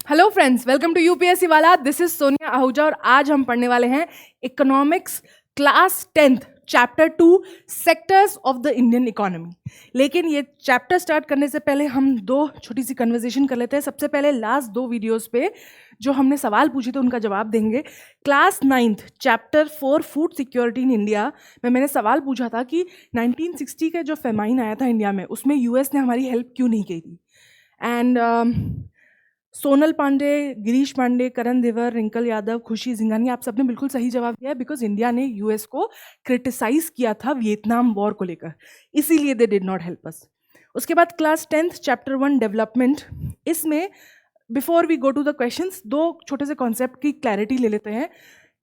Hello friends, welcome to UPSC वाला। This is Sonia Ahuja और आज हम पढ़ने वाले हैं economics class 10th chapter 2 sectors of the Indian economy. लेकिन ये चैप्टर स्टार्ट करने से पहले हम दो छोटी सी कन्वर्सेशन कर लेते हैं। सबसे पहले लास्ट दो वीडियोस पे जो हमने सवाल पूछे थे उनका जवाब देंगे। Class 9th chapter 4 food security in India में मैंने सवाल पूछा था कि 1960 का जो फेमाइन आया था इंडिया में, उसमें यूएस ने हमारी हेल्प क्यों नहीं की थी। एंड सोनल पांडे, गिरीश पांडे, करण देवर, रिंकल यादव, खुशी जिंगानी, आप सबने बिल्कुल सही जवाब दिया है। बिकॉज इंडिया ने यूएस को क्रिटिसाइज किया था वियतनाम वॉर को लेकर, इसीलिए they did not help us. उसके बाद क्लास 10th चैप्टर 1 डेवलपमेंट, इसमें before we go to the questions दो छोटे से कॉन्सेप्ट की क्लैरिटी ले लेते हैं।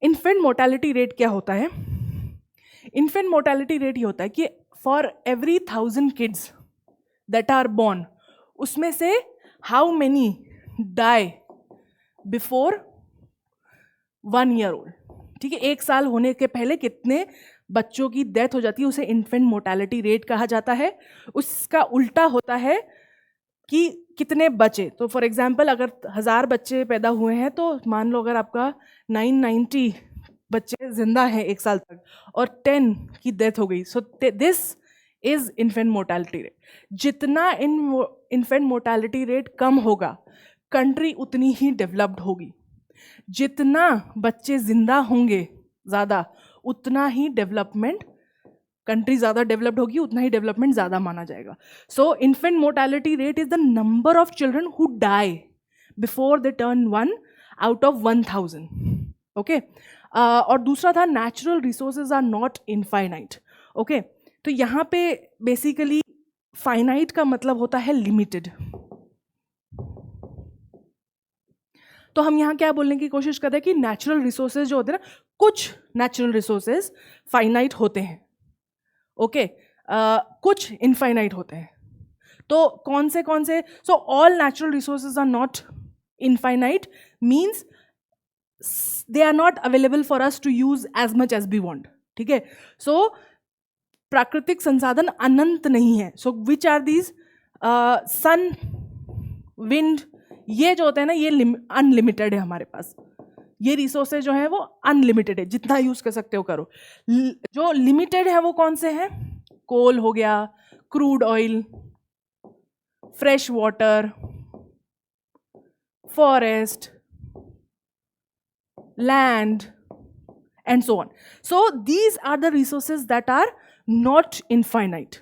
इन्फेंट मोर्टेलिटी रेट क्या होता है? इन्फेंट मोर्टेलिटी रेट ये होता है कि for every 1000 kids that are born, उसमें से how many die before 1 year old। ठीक है, 1 साल होने के पहले कितने बच्चों की डेथ हो जाती है, उसे इन्फेंट मोर्टेलिटी रेट कहा जाता है। उसका उल्टा होता है कि कितने बचे। तो फॉर एग्जाम्पल अगर 1000 बच्चे पैदा हुए हैं तो मान लो अगर आपका 990 बच्चे जिंदा हैं 1 साल तक और 10 की डेथ हो गई, सो this is infant mortality rate. जितना इन्फेंट मोर्टेलिटी रेट कम होगा, कंट्री उतनी ही डेवलप्ड होगी। जितना बच्चे जिंदा होंगे ज़्यादा, उतना ही डेवलपमेंट, कंट्री ज़्यादा डेवलप्ड होगी, उतना ही डेवलपमेंट ज़्यादा माना जाएगा। So infant mortality rate is the number of children who die before they turn 1 out of 1000। Okay, और दूसरा था natural resources are not infinite. Okay, तो यहाँ पे बेसिकली फाइनाइट का मतलब होता है लिमिटेड। तो हम यहाँ क्या बोलने की कोशिश कर रहे हैं कि नेचुरल रिसोर्सेज जो होते हैं ना, कुछ नेचुरल रिसोर्सेज फाइनाइट होते हैं, ओके, कुछ इनफाइनाइट होते हैं। तो कौन से so all natural resources are not infinite, means they are not available for us to use as much as we want. ठीक है, सो प्राकृतिक संसाधन अनंत नहीं है। So which are these? Sun, wind, ये जो होते हैं ना, ये अनलिमिटेड है हमारे पास। ये रिसोर्सेज जो है वो अनलिमिटेड है, जितना यूज कर सकते हो करो। जो लिमिटेड है वो कौन से हैं? कोल हो गया, crude oil, fresh water, forest, land and so on. So these are the resources that are not infinite,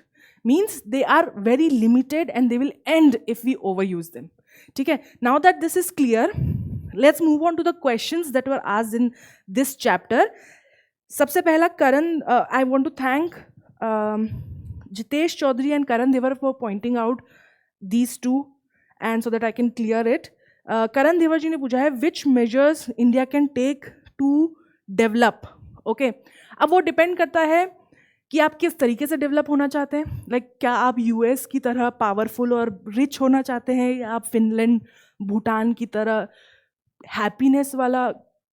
means they are very limited and they will end if we overuse them. ठीक है, now that this is clear, let's move on to the questions that were asked in this chapter. सबसे पहला करण, I want to thank Jitesh Chaudhary and Karan Devar for pointing out these two and so that I can clear it. Karan Devar जी ने पूछा है which measures India can take to develop. Okay, अब वो depend करता है कि आप किस तरीके से डेवलप होना चाहते हैं। लाइक क्या आप यूएस की तरह पावरफुल और रिच होना चाहते हैं, या आप फिनलैंड, भूटान की तरह हैप्पीनेस वाला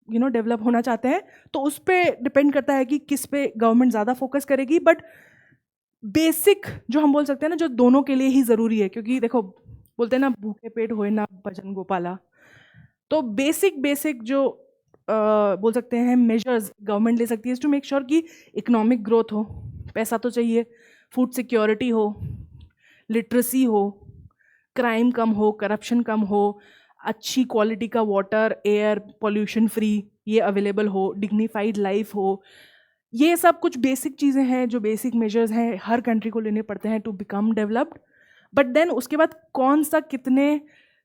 डेवलप होना चाहते हैं। तो उस पर डिपेंड करता है कि किस पे गवर्नमेंट ज़्यादा फोकस करेगी। बट बेसिक जो हम बोल सकते हैं ना, जो दोनों के लिए ही ज़रूरी है, क्योंकि देखो बोलते हैं ना, भूखे पेट होए ना भजन गोपाला। तो बेसिक जो बोल सकते हैं मेजर्स गवर्नमेंट ले सकती है टू मेक श्योर कि इकोनॉमिक ग्रोथ हो, पैसा तो चाहिए, फूड सिक्योरिटी हो, लिटरेसी हो, क्राइम कम हो, करप्शन कम हो, अच्छी क्वालिटी का वाटर, एयर, पोल्यूशन फ्री ये अवेलेबल हो, डिग्निफाइड लाइफ हो। ये सब कुछ बेसिक चीज़ें हैं, जो बेसिक मेजर्स हैं, हर कंट्री को लेने पड़ते हैं to become developed. But then उसके बाद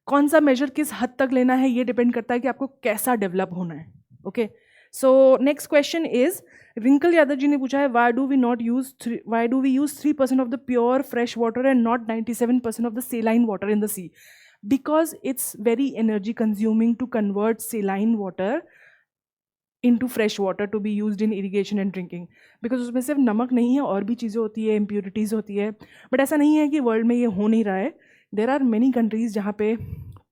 कौन सा मेजर किस हद तक लेना है, ये डिपेंड करता है कि आपको कैसा डेवलप होना है। Okay, so next question is, Rinkal Yadav ji ने पूछा है why do we use 3% of the pure fresh water and not 97% of the saline water in the sea? Because it's very energy consuming to convert saline water into fresh water to be used in irrigation and drinking, because उसमें सिर्फ नमक नहीं है, और भी चीज़ें होती है, इम्प्योरिटीज़ होती है। बट ऐसा नहीं है कि वर्ल्ड में ये हो नहीं रहा है। देर आर मेनी कंट्रीज़ जहाँ पे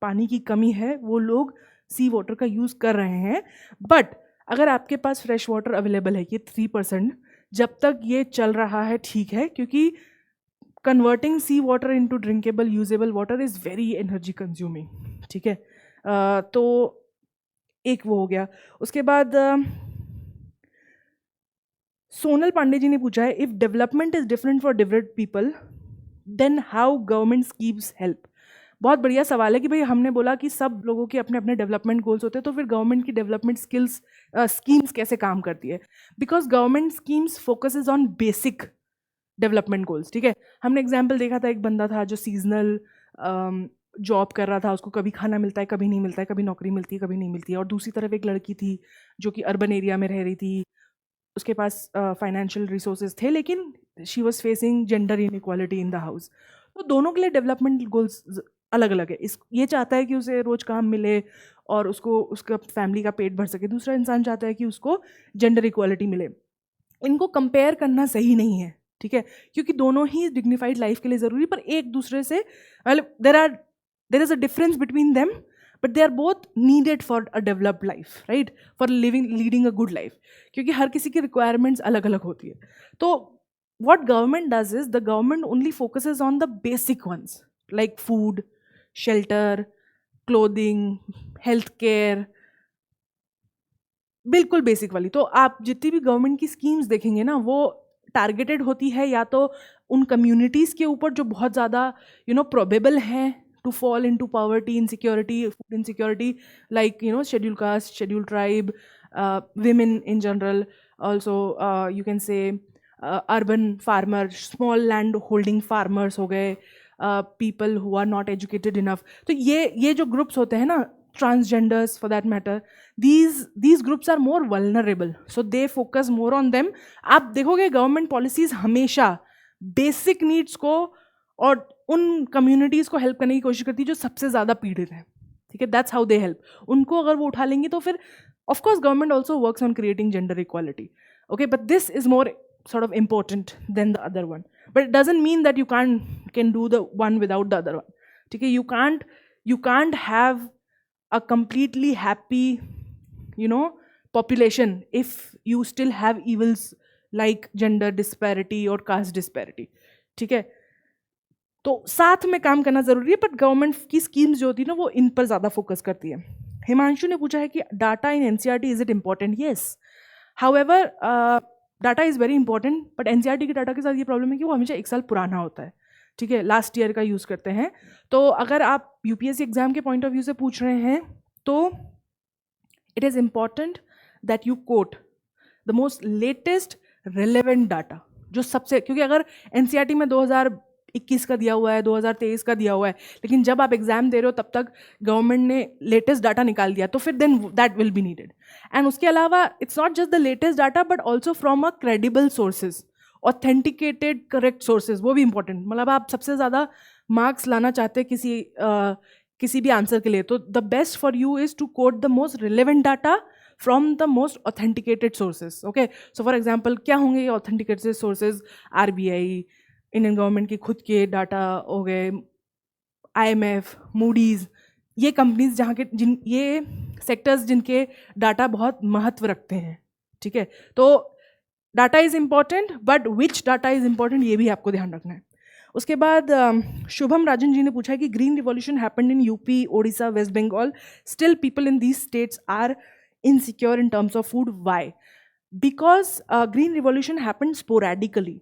पानी की कमी है, वो लोग सी वाटर का यूज़ कर रहे हैं। बट अगर आपके पास फ्रेश वाटर अवेलेबल है, ये 3% जब तक ये चल रहा है ठीक है, क्योंकि converting sea water into drinkable usable water is very energy consuming. ठीक है, तो एक वो हो गया. उसके बाद सोनल पांडे जी ने पूछा है, if development is different for different people then how government schemes help. बहुत बढ़िया सवाल है कि भाई हमने बोला कि सब लोगों के अपने अपने डेवलपमेंट गोल्स होते हैं, तो फिर गवर्नमेंट की डेवलपमेंट स्कीम्स कैसे काम करती है. Because government schemes focuses on basic development goals. ठीक है, हमने एग्जाम्पल देखा था, एक बंदा था जो सीजनल जॉब कर रहा था, उसको कभी खाना मिलता है, कभी नहीं मिलता है, कभी नौकरी मिलती है, कभी नहीं मिलती है. और दूसरी तरफ एक लड़की थी जो कि अर्बन एरिया में रह रही थी, उसके पास फाइनेंशियल रिसोर्सेज थे, लेकिन she was facing gender inequality in the house. तो दोनों के लिए डेवलपमेंट गोल्स अलग अलग है. इस ये चाहता है कि उसे रोज काम मिले और उसको उसका फैमिली का पेट भर सके. दूसरा इंसान चाहता है कि उसको जेंडर इक्वालिटी मिले. इनको कंपेयर करना सही नहीं है, ठीक है, क्योंकि दोनों ही डिग्निफाइड लाइफ के लिए ज़रूरी, पर एक दूसरे से मतलब there is a difference between them, but they are both needed for a developed life, right, for leading a good life, क्योंकि हर किसी की रिक्वायरमेंट्स अलग अलग होती है. तो what government does is the government only focuses on the basic ones like food, shelter, clothing, healthcare, बिल्कुल बेसिक वाली. तो आप जितनी भी गवर्नमेंट की स्कीम्स देखेंगे ना, वो टारगेटेड होती है या तो उन कम्युनिटीज़ के ऊपर जो बहुत ज़्यादा प्रोबेबल हैं to fall into poverty, insecurity, food insecurity, like schedule caste, schedule tribe, women in general, also you can say urban farmer, small land holding farmers हो गए, people who are not educated enough. तो ये जो groups होते हैं ना, transgenders for that matter, these groups are more vulnerable, so they focus more on them. आप देखोगे गवर्नमेंट पॉलिसीज हमेशा बेसिक नीड्स को और उन कम्युनिटीज़ को हेल्प करने की कोशिश करती है जो सबसे ज़्यादा पीड़ित हैं. ठीक है, दैट्स हाउ दे हेल्प. उनको अगर वो उठा लेंगी तो फिर of course government also works on creating gender equality, okay, but this is more sort of important than the other one. But it doesn't mean that you can do the one without the other one. Okay, you can't have a completely happy population if you still have evils like gender disparity or caste disparity. ठीक है, तो साथ में काम करना जरूरी है, but government की स्कीम्स जो होती है ना, वो इन पर ज़्यादा फोकस करती है. हिमांशु ने पूछा है कि data in NCERT is it important. Yes, however data is very important, but NCERT के डाटा के साथ ये प्रॉब्लम है कि वो हमेशा एक साल पुराना होता है. ठीक है, लास्ट ईयर का यूज़ करते हैं. तो अगर आप यूपीएससी एग्जाम के पॉइंट ऑफ व्यू से पूछ रहे हैं तो it is important that you quote the most latest relevant data, जो सबसे, क्योंकि अगर एनसीईआरटी में 2021 का दिया हुआ है, 2023 का दिया हुआ है, लेकिन जब आप एग्जाम दे रहे हो तब तक गवर्नमेंट ने लेटेस्ट डाटा निकाल दिया, तो फिर then that will be needed. And उसके अलावा it's not just the latest data but also from a credible sources, authenticated correct sources, वो भी इंपॉर्टेंट. मतलब आप सबसे ज़्यादा मार्क्स लाना चाहते हैं किसी भी आंसर के लिए, तो the best for you is to quote the most relevant data from the most authenticated sources. Okay, so for example क्या होंगे ये authenticated sources? RBI, Indian government की खुद के डाटा हो गए, IMF, मूडीज़, ये कंपनीज जहाँ के ये सेक्टर्स जिनके डाटा बहुत महत्व रखते हैं. ठीक है, तो data is important, but which data is important ये भी आपको ध्यान रखना है. उसके बाद शुभम राजन जी ने पूछा है कि green revolution happened in UP, Odisha, West Bengal, still people in these states are insecure in terms of food. Why? Because green revolution happened sporadically.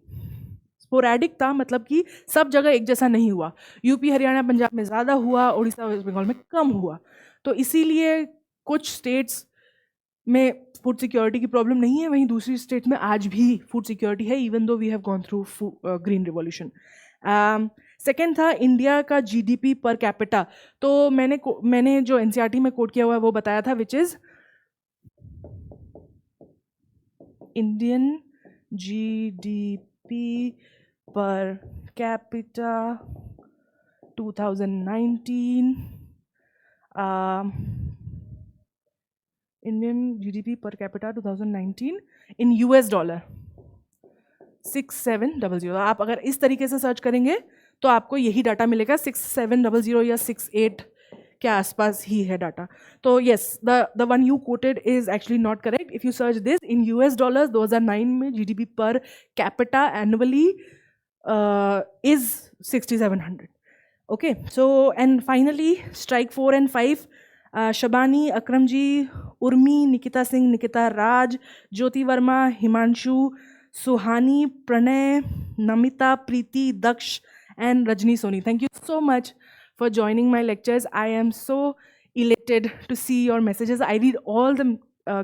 Sporadic था मतलब कि सब जगह एक जैसा नहीं हुआ. यूपी, हरियाणा, पंजाब में ज़्यादा हुआ, उड़ीसा, वेस्ट बंगाल में कम हुआ. तो इसीलिए कुछ स्टेट्स में फूड सिक्योरिटी की प्रॉब्लम नहीं है, वहीं दूसरी स्टेट में आज भी फूड सिक्योरिटी है, even though we have gone through green revolution. Second था इंडिया का GDP पर कैपिटा. तो मैंने जो एनसीईआरटी में कोट किया हुआ है वो बताया था, which is Indian GDP per capita 2019. Indian GDP per capita 2019 in US dollar 6700. आप अगर इस तरीके से सर्च करेंगे तो आपको यही डाटा मिलेगा, 6700 या 68 के आसपास ही है डाटा. तो yes, the one you coated is actually not correct. If you search this in US dollars, 2009 में GDP per capita annually is 6700. Okay, so and finally strike 4 and 5, Shabani, Akram ji, Urmi, Nikita Singh, Nikita Raj, Jyoti Verma, Himanshu, Suhani, Pranay, Namita, Preeti, Daksh and Rajni Soni. Thank you so much for joining my lectures. I am so elated to see your messages. I read all the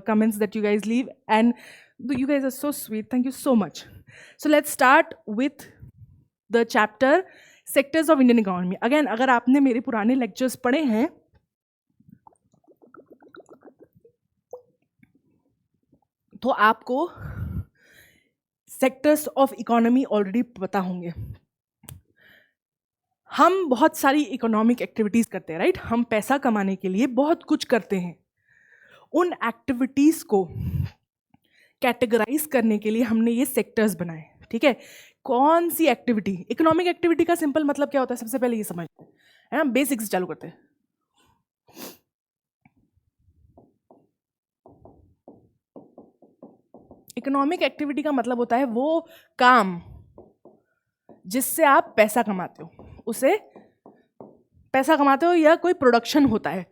comments that you guys leave and you guys are so sweet. Thank you so much. So let's start with the chapter Sectors of Indian Economy. Again, अगर आपने मेरे पुराने lectures पढ़े हैं तो आपको sectors of economy already पता होंगे. हम बहुत सारी इकोनॉमिक एक्टिविटीज़ करते हैं, राइट? हम पैसा कमाने के लिए बहुत कुछ करते हैं. उन एक्टिविटीज़ को कैटेगराइज करने के लिए हमने ये सेक्टर्स बनाए. ठीक है, कौन सी एक्टिविटी, इकोनॉमिक एक्टिविटी का सिंपल मतलब क्या होता है, सबसे पहले ये समझते हैं, है ना? बेसिक्स से चालू करते हैं. इकोनॉमिक एक्टिविटी का मतलब होता है वो काम जिससे आप पैसा कमाते हो, उसे पैसा कमाते हो या कोई प्रोडक्शन होता है,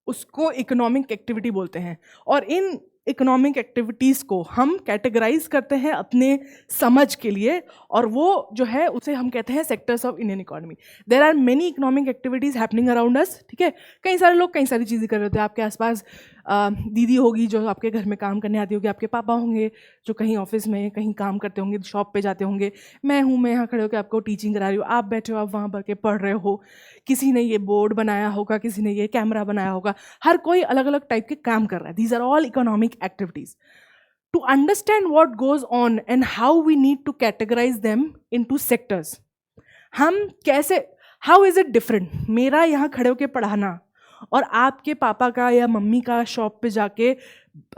उसको इकोनॉमिक एक्टिविटी बोलते हैं. और इन इकोनॉमिक एक्टिविटीज़ को हम कैटेगराइज करते हैं अपने समझ के लिए, और वो जो है उसे हम कहते हैं sectors of Indian economy. There are many economic activities happening around us. ठीक है, कई सारे लोग कई सारी चीज़ें कर रहे होते हैं. आपके आसपास दीदी होगी जो आपके घर में काम करने आती होगी, आपके पापा होंगे जो कहीं ऑफिस में कहीं काम करते होंगे, शॉप पे जाते होंगे, मैं हूँ, मैं यहाँ खड़े होकर आपको टीचिंग करा रही हूँ, आप बैठे हो, आप वहाँ पर के पढ़ रहे हो, किसी ने ये बोर्ड बनाया होगा, किसी ने ये कैमरा बनाया होगा, हर कोई अलग अलग टाइप के काम कर रहा है. These are all economic activities. To understand what goes on and how we need to categorize them into sectors, हम कैसे, how is it different, मेरा यहाँ खड़े होकर पढ़ाना और आपके पापा का या मम्मी का शॉप पे जाके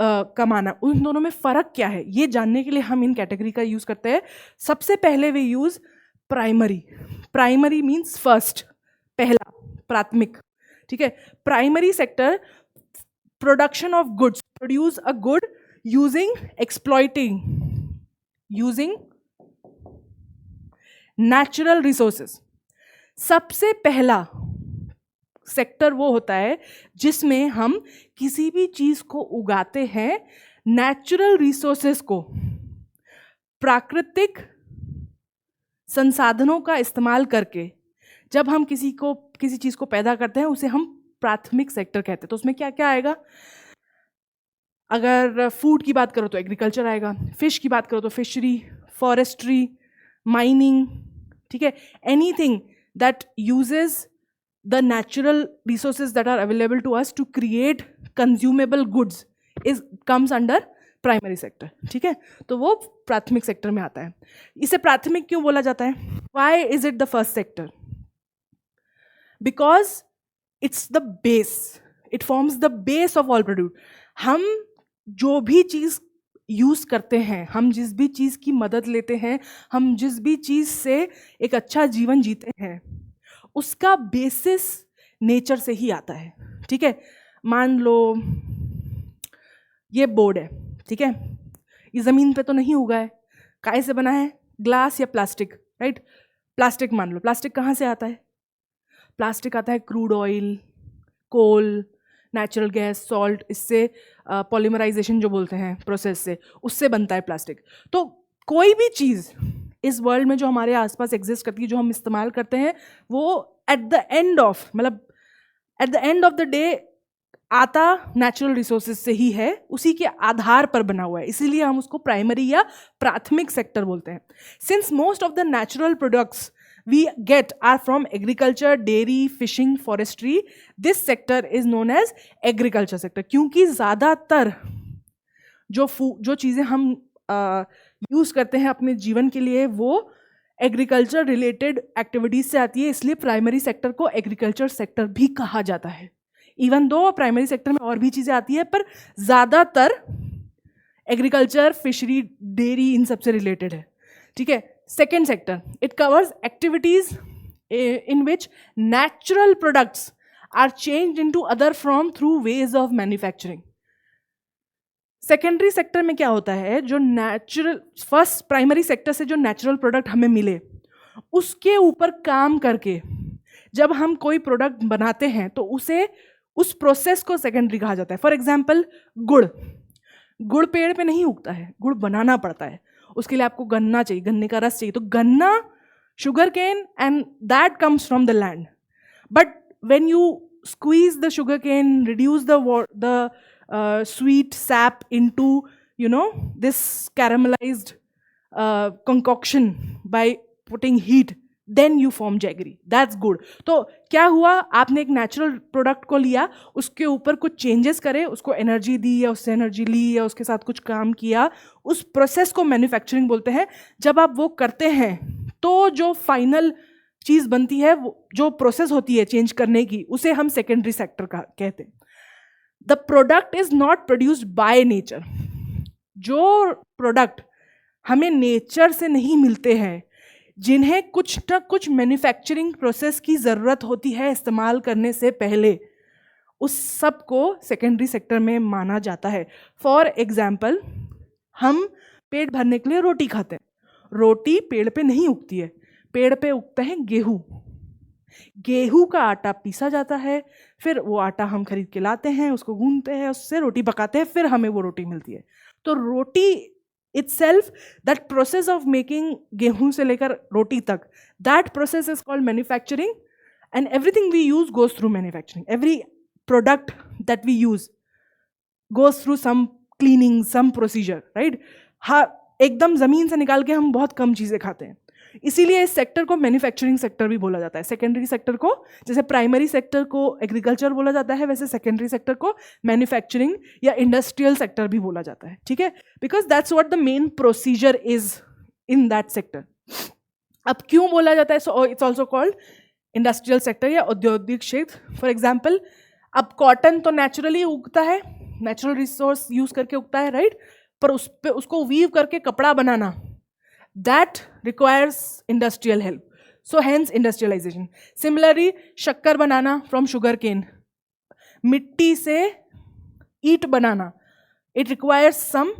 कमाना, उन दोनों में फ़र्क क्या है, ये जानने के लिए हम इन कैटेगरी का यूज़ करते हैं. सबसे पहले we use primary. Primary means first, पहला, प्राथमिक. ठीक है, primary sector, production of goods, produce a good using exploiting, using natural resources. सबसे पहला सेक्टर वो होता है जिसमें हम किसी भी चीज को उगाते हैं नेचुरल रिसोर्सेस को, प्राकृतिक संसाधनों का इस्तेमाल करके. जब हम किसी चीज को पैदा करते हैं उसे हम प्राथमिक सेक्टर कहते हैं. तो उसमें क्या क्या आएगा? अगर फूड की बात करो तो एग्रीकल्चर आएगा, फिश की बात करो तो फिशरी, फॉरेस्ट्री, माइनिंग. ठीक है, anything that uses the natural resources that are available to us to create consumable goods is comes under primary sector. ठीक है, तो वो प्राथमिक सेक्टर में आता है. इसे प्राथमिक क्यों बोला जाता है? Why is it the first sector? Because it's the base, it forms the base of all produce. हम जो भी चीज़ यूज़ करते हैं, हम जिस भी चीज़ की मदद लेते हैं, हम जिस भी चीज़ से एक अच्छा जीवन जीते हैं, उसका बेसिस नेचर से ही आता है. ठीक है, मान लो ये बोर्ड है, ठीक है, ये ज़मीन पे तो नहीं उगा है, काय से बना है? ग्लास या प्लास्टिक, राइट? प्लास्टिक मान लो, प्लास्टिक कहाँ से आता है? प्लास्टिक आता है क्रूड ऑयल, कोल, नेचुरल गैस, सॉल्ट, इससे पॉलीमराइजेशन जो बोलते हैं प्रोसेस से, उससे बनता है प्लास्टिक. तो कोई भी चीज़ इस वर्ल्ड में जो हमारे आसपास एग्जिस्ट करती है, जो हम इस्तेमाल करते हैं, वो at the end of the day आता नेचुरल रिसोर्सेज से ही है, उसी के आधार पर बना हुआ है. इसीलिए हम उसको प्राइमरी या प्राथमिक सेक्टर बोलते हैं. Since most of the natural products we get are from agriculture, dairy, fishing, forestry, this sector is known as agriculture sector. क्योंकि ज़्यादातर जो चीज़ें हम यूज़ करते हैं अपने जीवन के लिए वो एग्रीकल्चर रिलेटेड एक्टिविटीज़ से आती है, इसलिए प्राइमरी सेक्टर को एग्रीकल्चर सेक्टर भी कहा जाता है. इवन दो प्राइमरी सेक्टर में और भी चीज़ें आती है, पर ज़्यादातर एग्रीकल्चर, फिशरी, डेयरी इन सब से रिलेटेड है. ठीक है. Second sector, it covers activities in which natural products are changed into other form through ways of manufacturing. Secondary sector में क्या होता है? जो नेचुरल, फर्स्ट प्राइमरी सेक्टर से जो नेचुरल प्रोडक्ट हमें मिले उसके ऊपर काम करके जब हम कोई प्रोडक्ट बनाते हैं तो उसे उस प्रोसेस को सेकेंडरी कहा जाता है. फॉर एग्जाम्पल गुड़. गुड़ पेड़ पे नहीं उगता है, गुड़ बनाना पड़ता है. उसके लिए आपको गन्ना चाहिए, गन्ने का रस चाहिए. तो गन्ना, sugar cane, and that comes from the land. But when you squeeze the sugar cane, reduce the sweet sap into, this caramelized concoction by putting heat, then you form jaggery. That's good. तो क्या हुआ, आपने एक natural product को लिया, उसके ऊपर कुछ चेंजेस करे, उसको एनर्जी दी या उससे एनर्जी ली या उसके साथ कुछ काम किया, उस प्रोसेस को मैन्युफैक्चरिंग बोलते हैं. जब आप वो करते हैं तो जो फाइनल चीज़ बनती है, जो प्रोसेस होती है चेंज करने की, उसे हम सेकेंडरी सेक्टर का कहते हैं. The product is not produced by nature. जो प्रोडक्ट हमें नेचर से नहीं मिलते हैं, जिन्हें कुछ न कुछ मैन्युफैक्चरिंग प्रोसेस की ज़रूरत होती है इस्तेमाल करने से पहले, उस सब को सेकेंडरी सेक्टर में माना जाता है. फॉर एग्जाम्पल, हम पेट भरने के लिए रोटी खाते हैं. रोटी पेड़ पे नहीं उगती है, पेड़ पे उगता है गेहूँ. गेहूँ का आटा पीसा जाता है, फिर वो आटा हम खरीद के लाते हैं, उसको गूंथते हैं, उससे रोटी पकाते हैं, फिर हमें वो रोटी मिलती है. तो रोटी itself, that process of making गेहूं से लेकर रोटी तक, that process is called manufacturing, and everything we use goes through manufacturing. Every product that we use goes through some cleaning, some procedure, right? हाँ, एकदम ज़मीन से निकाल के हम बहुत कम चीज़ें खाते हैं. इसीलिए इस सेक्टर को मैन्युफैक्चरिंग सेक्टर भी बोला जाता है. सेकेंडरी सेक्टर को, जैसे प्राइमरी सेक्टर को एग्रीकल्चर बोला जाता है, वैसे सेकेंडरी सेक्टर को मैन्युफैक्चरिंग या इंडस्ट्रियल सेक्टर भी बोला जाता है. ठीक है, because that's what the main procedure is in that sector. अब क्यों बोला जाता है? So it's also called industrial sector या औद्योगिक क्षेत्र. फॉर एग्जाम्पल, अब कॉटन तो नेचुरली उगता है, नेचुरल रिसोर्स यूज करके उगता है, राइट? पर उसको वीव करके कपड़ा बनाना, that requires industrial help. So hence industrialization. Similarly, शक्कर बनाना from sugar cane, मिट्टी से ईंट बनाना, it requires some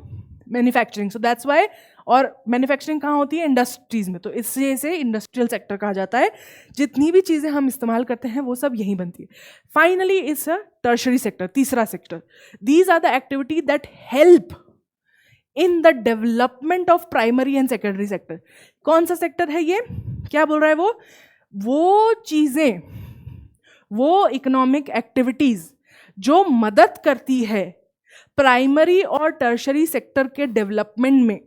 manufacturing. So that's why, और मैन्युफैक्चरिंग कहाँ होती है? इंडस्ट्रीज में. तो इससे इसे इंडस्ट्रियल सेक्टर कहा जाता है. जितनी भी चीज़ें हम इस्तेमाल करते हैं वो सब यहीं बनती है. Finally it's a tertiary sector, तीसरा सेक्टर. These are the activity that help in the development of primary and secondary sector. कौन सा सेक्टर है ये? क्या बोल रहा है वो चीज़ें, वो इकोनॉमिक एक्टिविटीज़ जो मदद करती है प्राइमरी और टर्शरी सेक्टर के डेवलपमेंट में,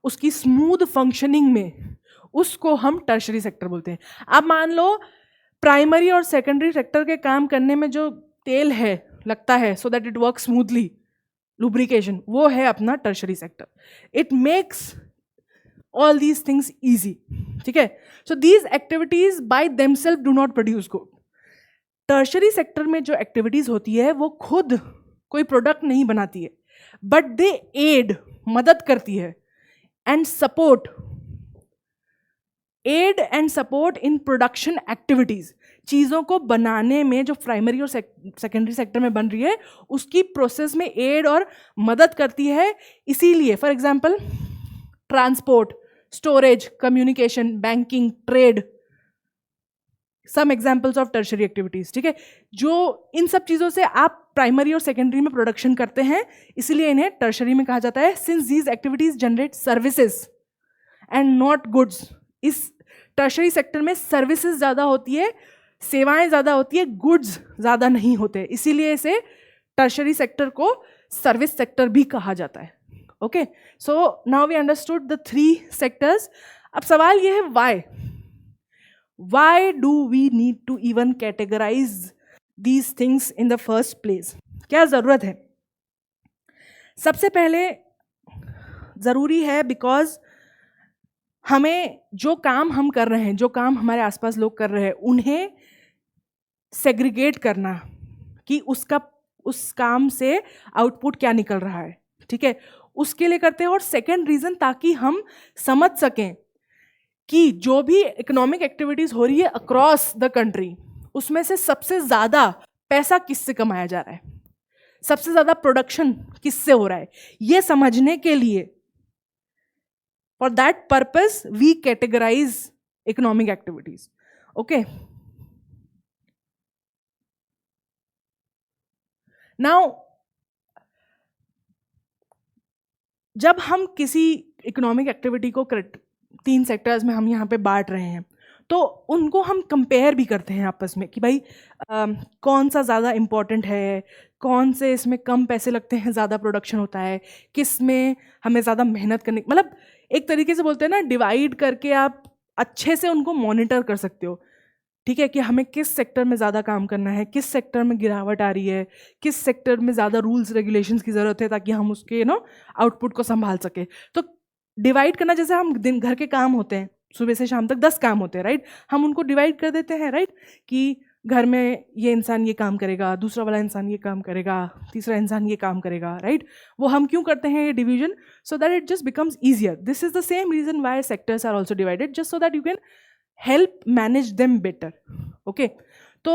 उसकी स्मूथ फंक्शनिंग में, उसको हम टर्शरी सेक्टर बोलते हैं. अब मान लो प्राइमरी और सेकेंडरी सेक्टर के काम करने में जो तेल है लगता है so that it work smoothly, lubrication, वो है अपना tertiary sector. It makes all these things easy. ठीक है, so these activities by themselves do not produce good. Tertiary sector में जो एक्टिविटीज होती है वो खुद कोई प्रोडक्ट नहीं बनाती है, बट दे एड, मदद करती है, and support, aid and support in production activities. चीज़ों को बनाने में जो प्राइमरी और सेकेंडरी सेक्टर में बन रही है उसकी प्रोसेस में एड और मदद करती है. इसीलिए for example, transport, storage, communication, banking, trade, some examples of tertiary activities. ठीक है, जो इन सब चीज़ों से आप प्राइमरी और सेकेंडरी में प्रोडक्शन करते हैं, इसीलिए इन्हें टर्शरी में कहा जाता है. Since these activities generate services and not goods. इस टर्शरी सेक्टर में सर्विसेज ज़्यादा होती है, सेवाएं ज़्यादा होती है, गुड्स ज़्यादा नहीं होते, इसीलिए इसे टर्शरी सेक्टर को सर्विस सेक्टर भी कहा जाता है. Okay, so now we understood the 3 sectors. अब सवाल ये है, why do we need to even categorise these things in the first place? क्या ज़रूरत है? सबसे पहले ज़रूरी है बिकॉज हमें जो काम हम कर रहे हैं, जो काम हमारे आसपास लोग कर रहे हैं, उन्हें सेग्रीगेट करना कि उस काम से आउटपुट क्या निकल रहा है. ठीक है, उसके लिए करते हैं. और सेकेंड रीज़न, ताकि हम समझ सकें कि जो भी इकोनॉमिक एक्टिविटीज़ हो रही है अक्रॉस द कंट्री, उसमें से सबसे ज़्यादा पैसा किससे कमाया जा रहा है, सबसे ज़्यादा प्रोडक्शन किससे हो रहा है, ये समझने के लिए, for that purpose we categorize economic activities. Okay, now जब हम किसी इकोनॉमिक एक्टिविटी को 3 सेक्टर्स में हम यहाँ पे बांट रहे हैं, तो उनको हम कंपेयर भी करते हैं आपस में कि भाई कौन सा ज़्यादा इम्पॉर्टेंट है, कौन से इसमें कम पैसे लगते हैं, ज़्यादा प्रोडक्शन होता है, किस में हमें ज़्यादा मेहनत करनी, मतलब एक तरीके से बोलते हैं ना, डिवाइड करके आप अच्छे से उनको मॉनिटर कर सकते हो, ठीक है, कि हमें किस सेक्टर में ज़्यादा काम करना है, किस सेक्टर में गिरावट आ रही है, किस सेक्टर में ज़्यादा रूल्स रेगुलेशंस की ज़रूरत है ताकि हम उसके आउटपुट को संभाल सके। तो डिवाइड करना, जैसे हम दिन घर के काम होते हैं, सुबह से शाम तक 10 काम होते हैं, राइट, हम उनको डिवाइड कर देते हैं, राइट, कि घर में ये इंसान ये काम करेगा, दूसरा वाला इंसान ये काम करेगा, तीसरा इंसान ये काम करेगा, राइट। वो हम क्यों करते हैं ये division? So that it just becomes easier. This is the same reason why sectors are also divided, just so that you can help manage them better. Okay, तो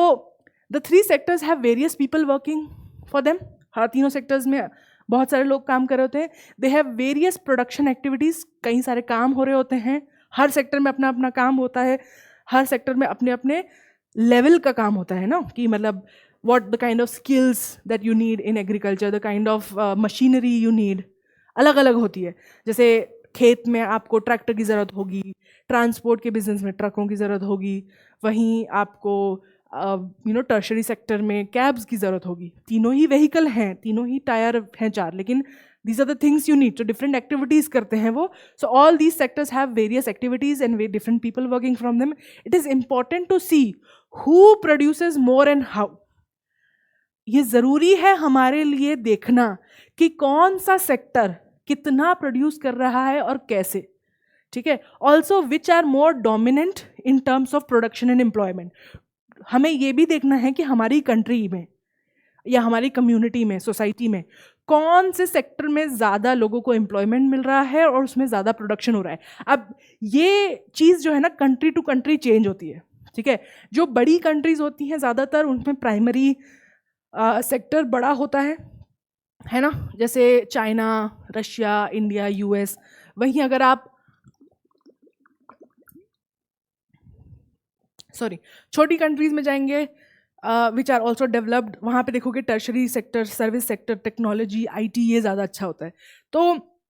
the 3 sectors have various people working for them. हर तीनों sectors में बहुत सारे लोग काम कर रहे होते हैं. They have various production activities, कई सारे काम हो रहे होते हैं. हर सेक्टर में अपना अपना काम होता है, हर सेक्टर में अपने अपने लेवल का काम होता है ना, कि मतलब what the kind of skills that you need in agriculture, the kind of machinery you need अलग अलग होती है. जैसे खेत में आपको ट्रैक्टर की ज़रूरत होगी, ट्रांसपोर्ट के बिजनेस में ट्रकों की ज़रूरत होगी, वहीं आपको टर्शरी सेक्टर में कैब्स की ज़रूरत होगी. तीनों ही व्हीकल हैं, तीनों ही टायर हैं 4, लेकिन these are the things you need. So different activities करते हैं वो. So all these sectors have various activities and different people working from them. It is important to see who produces more and how. ये ज़रूरी है हमारे लिए देखना कि कौन सा सेक्टर कितना प्रोड्यूस कर रहा है और कैसे, ठीक है. Also which are more dominant in terms of production and employment. हमें ये भी देखना है कि हमारी कंट्री में या हमारी कम्युनिटी में, सोसाइटी में कौन से सेक्टर में ज़्यादा लोगों को एम्प्लॉयमेंट मिल रहा है और उसमें ज़्यादा प्रोडक्शन हो रहा है. अब ये चीज़ जो है ना, कंट्री टू कंट्री चेंज होती है, ठीक है. जो बड़ी कंट्रीज होती हैं ज़्यादातर उनमें प्राइमरी सेक्टर बड़ा होता है ना, जैसे चाइना, रशिया, इंडिया, यूएस. वहीं अगर आप छोटी कंट्रीज में जाएंगे विच आर ऑल्सो डेवलप्ड, वहाँ पे देखोगे tertiary sector, service sector, technology, IT, ये ज़्यादा अच्छा होता है. तो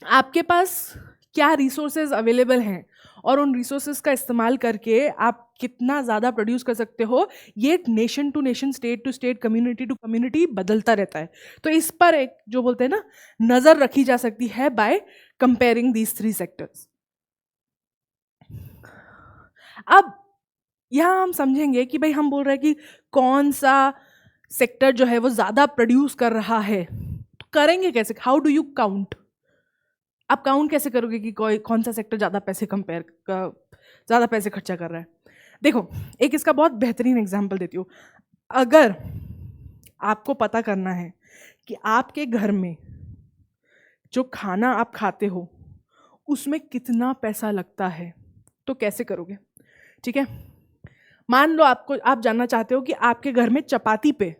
आपके पास क्या रिसोर्सेज अवेलेबल हैं और उन रिसोर्सेज का इस्तेमाल करके आप कितना ज़्यादा प्रोड्यूस कर सकते हो, ये nation to nation, state to state, community to community बदलता रहता है. तो इस पर एक जो बोलते हैं ना, नज़र रखी जा सकती है बाय कंपेयरिंग दीज 3 सेक्टर्स. अब यहाँ हम समझेंगे कि भाई हम बोल रहे हैं कि कौन सा सेक्टर जो है वो ज़्यादा प्रोड्यूस कर रहा है. तो करेंगे कैसे? How do you count? आप काउंट कैसे करोगे कि कौन सा सेक्टर ज़्यादा पैसे खर्चा कर रहा है? देखो, एक इसका बहुत बेहतरीन एग्जाम्पल देती हूँ. अगर आपको पता करना है कि आपके घर में जो खाना आप खाते हो उसमें कितना पैसा लगता है, तो कैसे करोगे? ठीक है, मान लो आप जानना चाहते हो कि आपके घर में चपाती पे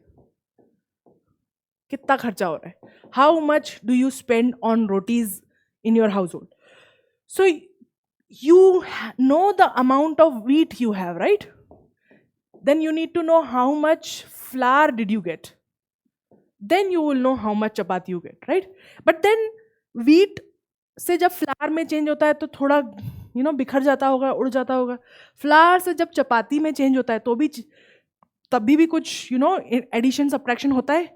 कितना खर्चा हो रहा है. How much do you spend on rotis in your household? So you know the amount of wheat you have, right? Then you need to know how much flour did you get. Then you will know how much chapati you get, right? But then wheat से जब flower में change होता है तो थोड़ा बिखर जाता होगा, उड़ जाता होगा. फ्लावर से जब चपाती में चेंज होता है तो भी तभी भी कुछ एडिशन सब्ट्रैक्शन होता है,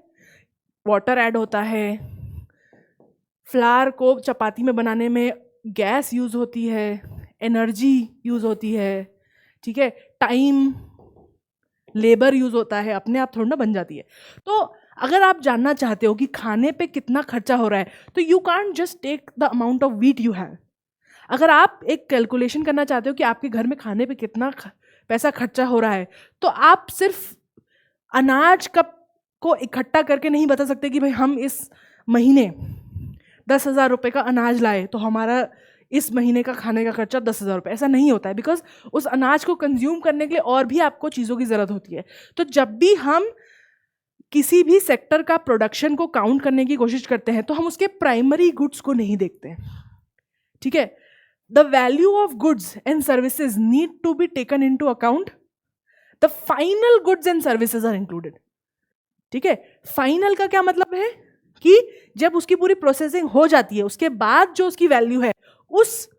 वाटर ऐड होता है, फ्लावर को चपाती में बनाने में गैस यूज़ होती है, एनर्जी यूज़ होती है, ठीक है, टाइम, लेबर यूज़ होता है, अपने आप थोड़ा ना बन जाती है. तो अगर आप जानना चाहते हो कि खाने पे कितना खर्चा हो रहा है, तो you can't just take the amount of wheat you have. अगर आप एक कैलकुलेशन करना चाहते हो कि आपके घर में खाने पे कितना पैसा खर्चा हो रहा है, तो आप सिर्फ अनाज को इकट्ठा करके नहीं बता सकते कि भाई हम इस महीने 10,000 रुपये का अनाज लाए तो हमारा इस महीने का खाने का खर्चा 10,000 रुपये. ऐसा नहीं होता है, बिकॉज उस अनाज को कंज्यूम करने के लिए और भी आपको चीज़ों की ज़रूरत होती है. तो जब भी हम किसी भी सेक्टर का प्रोडक्शन को काउंट करने की कोशिश करते हैं तो हम उसके प्राइमरी गुड्स को नहीं देखते हैं, ठीक है. The value of goods and services need to be taken in to account. The final goods and services are included, ठीक है। फाइनल का क्या मतलब है कि जब उसकी पूरी प्रोसेसिंग हो जाती है उसके बाद जो उसकी वैल्यू है उस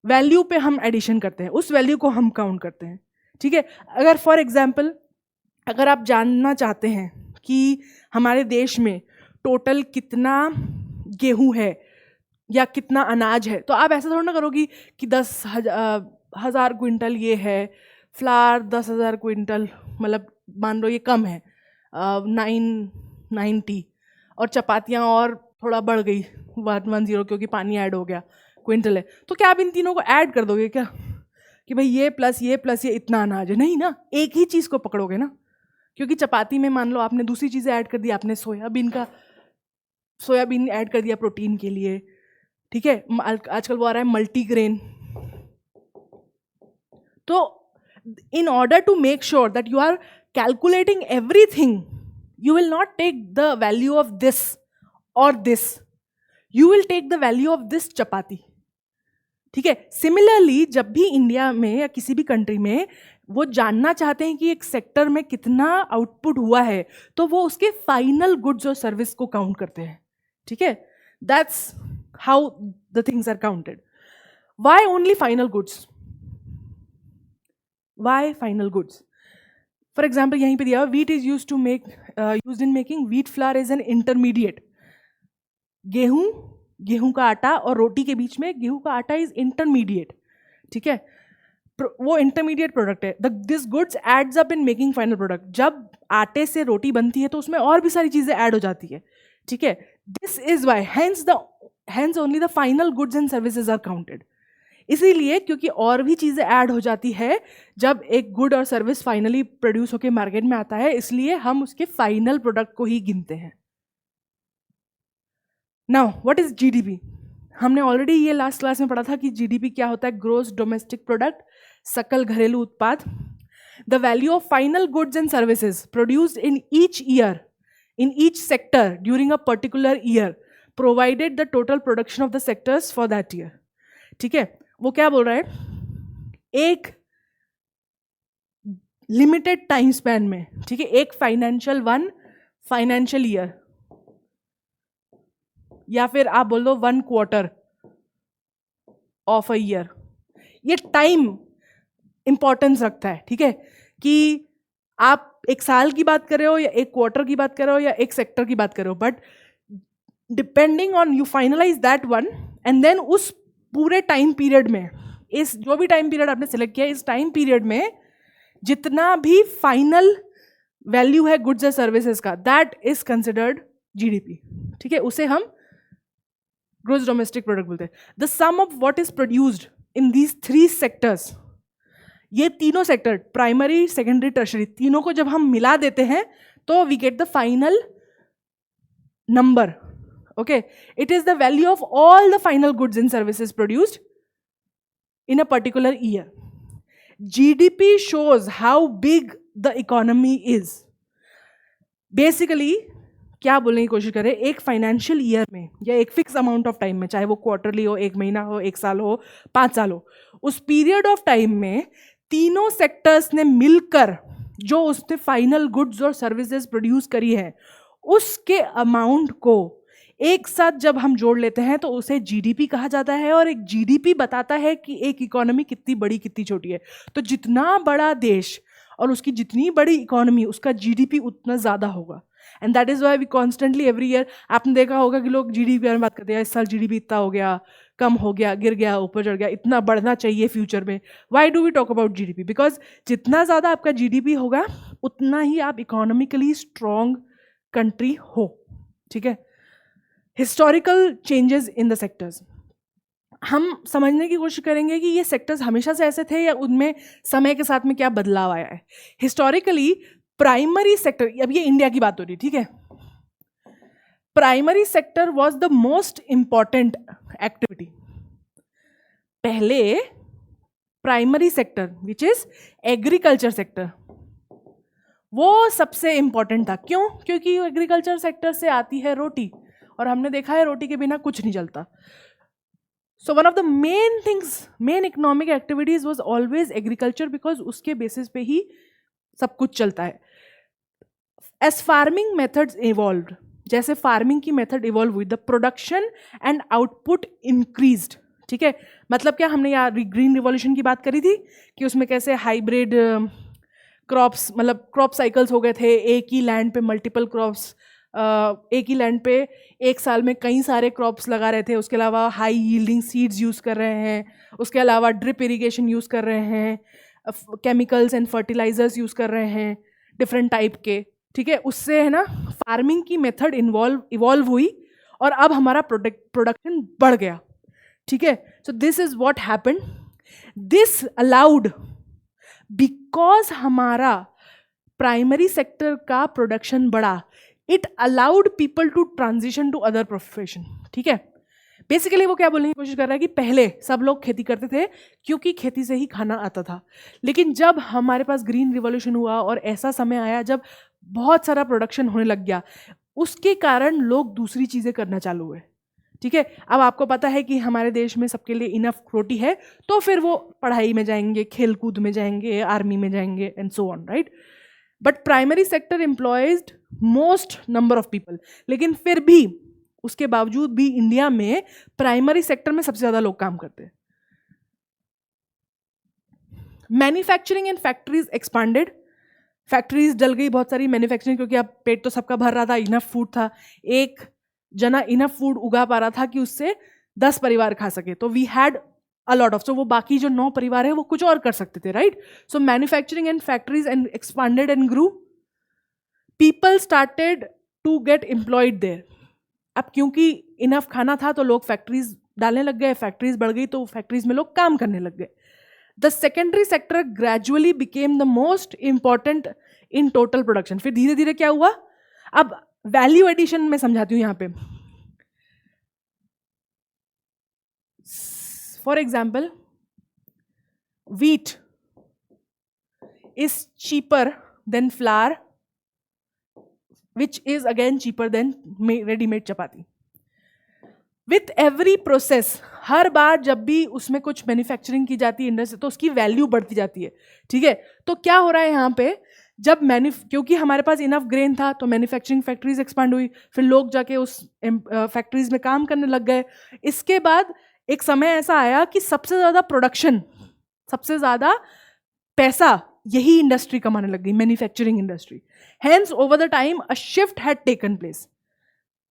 वैल्यू पे हम एडिशन करते हैं, उस वैल्यू को हम काउंट करते हैं, ठीक है। अगर फॉर एग्जाम्पल अगर आप जानना चाहते हैं कि हमारे देश में टोटल कितना गेहूं है या कितना अनाज है, तो आप ऐसा थोड़ा ना करोगी कि 10,000 क्विंटल ये है, फ्लावर 10,000 क्विंटल, मतलब मान लो ये कम है 990, और चपातियाँ और थोड़ा बढ़ गई 110 क्योंकि पानी ऐड हो गया, क्विंटल है, तो क्या आप इन तीनों को ऐड कर दोगे क्या कि भाई ये प्लस ये इतना अनाज है? नहीं ना, एक ही चीज़ को पकड़ोगे ना, क्योंकि चपाती में मान लो आपने दूसरी चीज़ें ऐड कर दी, आपने सोयाबीन ऐड कर दिया प्रोटीन के लिए, ठीक है। आजकल वो आ रहा है मल्टीग्रेन। तो in order to make sure that you are calculating everything, you will not take the value of this or this, you will take the value of this chapati, ठीक है। सिमिलरली जब भी इंडिया में या किसी भी country में वो जानना चाहते हैं कि एक सेक्टर में कितना आउटपुट हुआ है, तो वो उसके फाइनल गुड्स और सर्विस को काउंट करते हैं, ठीक है। That's how the things are counted. Why only final goods? Why final goods? For example, यहीं पे दिया wheat is used in making wheat flour is an intermediate. गेहूं का आटा और रोटी के बीच में गेहूं का आटा इज इंटरमीडिएट, ठीक है, वो इंटरमीडिएट प्रोडक्ट है। This goods adds up in making final product. जब आटे से रोटी बनती है तो उसमें और भी सारी चीजें ऐड हो जाती है, ठीक है। This is why hence only the final goods and services are counted. इसीलिए क्योंकि और भी चीजें ऐड हो जाती है जब एक गुड और सर्विस फाइनली प्रोड्यूस होकर मार्केट में आता है, इसलिए हम उसके फाइनल प्रोडक्ट को ही गिनते हैं। Now what is GDP? हमने ऑलरेडी ये लास्ट क्लास में पढ़ा था कि जीडीपी क्या होता है, ग्रोस डोमेस्टिक प्रोडक्ट, सकल घरेलू उत्पाद। The value of final goods and services produced in each year in each sector during a particular year provided the total production of the sectors for that year, ठीक है। वो क्या बोल रहा है, एक लिमिटेड टाइम स्पैन में, ठीक है, एक फाइनेंशियल ईयर, या फिर आप बोल दो 1 क्वार्टर ऑफ अ ईयर, ये टाइम इंपॉर्टेंस रखता है, ठीक है, कि आप एक साल की बात कर रहे हो या एक क्वार्टर की बात कर रहे हो या एक सेक्टर की बात कर रहे हो, but depending on you finalise that one, and then उस पूरे टाइम पीरियड में, इस जो भी टाइम पीरियड आपने सिलेक्ट किया, इस टाइम पीरियड में जितना भी फाइनल वैल्यू है गुड्स और सर्विसेज का, दैट इज कंसिडर्ड जीडीपी, ठीक है। उसे हम ग्रोस डोमेस्टिक प्रोडक्ट बोलते हैं। The sum of what is produced in these 3 sectors, ये तीनों सेक्टर प्राइमरी, सेकेंडरी, टर्शरी, तीनों को जब हम मिला देते हैं तो we get the final number, okay, it is the value of all the final goods and services produced in a particular year. GDP shows how big the economy is. Basically क्या बोलने की कोशिश करें, एक फाइनेंशियल ईयर में या एक fix amount of time में, चाहे वो क्वार्टरली हो, 1 महीना हो, 1 साल हो, 5 साल हो, उस पीरियड ऑफ टाइम में तीनों सेक्टर्स ने मिलकर जो उसने फाइनल गुड्स और सर्विसेज प्रोड्यूस करी है, उसके अमाउंट को एक साथ जब हम जोड़ लेते हैं तो उसे जीडीपी कहा जाता है। और एक जीडीपी बताता है कि एक इकोनॉमी कितनी बड़ी कितनी छोटी है। तो जितना बड़ा देश और उसकी जितनी बड़ी इकोनॉमी, उसका जीडीपी उतना ज़्यादा होगा। And that is why we constantly every year, आपने देखा होगा कि लोग जीडीपी के बारे में बात करते हैं, इस साल जीडीपी इतना हो गया, कम हो गया, गिर गया, ऊपर चढ़ गया, इतना बढ़ना चाहिए फ्यूचर में। Why do we talk about GDP? Because जितना ज़्यादा आपका जीडीपी होगा उतना ही आप इकोनॉमिकली स्ट्रॉन्ग कंट्री हो, ठीक है। Historical changes in the sectors, हम समझने की कोशिश करेंगे कि ये सेक्टर्स हमेशा से ऐसे थे या उनमें समय के साथ में क्या बदलाव आया है। हिस्टोरिकली प्राइमरी सेक्टर, अब ये इंडिया की बात हो रही है, ठीक है, primary sector was the most important activity. पहले primary sector which is agriculture sector, वो सबसे इंपॉर्टेंट था। क्यों? क्योंकि एग्रीकल्चर सेक्टर से आती है रोटी, और हमने देखा है रोटी के बिना कुछ नहीं चलता। So one of the main economic activities was always agriculture, because उसके बेसिस पे ही सब कुछ चलता है। एज फार्मिंग मेथड्स इवॉल्व्ड, जैसे फार्मिंग की मेथड इवॉल्व हुई, the production and output increased. ठीक है, मतलब क्या, हमने यार ग्रीन रिवॉल्यूशन की बात करी थी कि उसमें कैसे हाइब्रिड क्रॉप्स, मतलब क्रॉप साइकिल्स हो गए थे, एक ही लैंड पे मल्टीपल क्रॉप्स, एक ही लैंड पे एक साल में कई सारे क्रॉप्स लगा रहे थे। उसके अलावा हाई यील्डिंग सीड्स यूज़ कर रहे हैं, उसके अलावा ड्रिप इरिगेशन यूज़ कर रहे हैं, केमिकल्स एंड फर्टिलाइजर्स यूज़ कर रहे हैं डिफरेंट टाइप के। ठीक है, उससे है ना फार्मिंग की मेथड इवॉल्व हुई और अब हमारा प्रोडक्शन बढ़ गया। ठीक है, so this is what happened, this allowed, because हमारा प्राइमरी सेक्टर का प्रोडक्शन बढ़ा, it allowed people to transition to other profession. ठीक है, बेसिकली वो क्या बोलने की कोशिश कर रहा है कि पहले सब लोग खेती करते थे क्योंकि खेती से ही खाना आता था, लेकिन जब हमारे पास ग्रीन रिवॉल्यूशन हुआ और ऐसा समय आया जब बहुत सारा प्रोडक्शन होने लग गया, उसके कारण लोग दूसरी चीज़ें करना चालू हुए। ठीक है, अब आपको पता है कि हमारे देश में सबके लिए इनफ रोटी है, तो फिर वो पढ़ाई में जाएंगे, खेल कूद में जाएंगे, आर्मी में जाएंगे and so on, right. But primary sector employees most number of people, लेकिन फिर भी उसके बावजूद भी इंडिया में प्राइमरी सेक्टर में सबसे ज्यादा लोग काम करते हैं। Manufacturing and factories expanded, factories डल गई बहुत सारी मैन्युफैक्चरिंग, क्योंकि अब पेट तो सबका भर रहा था, इनफ फूड था, एक जना इनफ फूड उगा पा रहा था कि उससे 10 परिवार खा सके, तो we had a lot of, so वो बाकी जो 9 परिवार है वो कुछ और कर सकते थे, right. So manufacturing and factories and expanded and grew, people started to get employed there. अब क्योंकि इनफ खाना था तो लोग फैक्ट्रीज डालने लग गए, फैक्ट्रीज बढ़ गई तो फैक्ट्रीज में लोग काम करने लग गए। The secondary sector gradually became the most important in total production. फिर धीरे धीरे क्या हुआ, अब वैल्यू एडिशन में समझाती हूं यहां पे। For example, wheat is cheaper than flour, which is again cheaper than ready-made chapati. With every process, हर बार जब भी उसमें कुछ मैन्युफैक्चरिंग की जाती है इंडस्ट्री, तो उसकी वैल्यू बढ़ती जाती है। ठीक है, तो क्या हो रहा है यहाँ पे, जब क्योंकि हमारे पास इनफ ग्रेन था तो मैन्युफैक्चरिंग फैक्ट्रीज एक्सपांड हुई, फिर लोग जाके उस फैक्ट्रीज में काम करने लग गए। इसके बाद एक समय ऐसा आया कि सबसे ज़्यादा प्रोडक्शन, सबसे ज़्यादा पैसा यही इंडस्ट्री कमाने लग गई, manufacturing industry. Hence over the time a shift had taken place,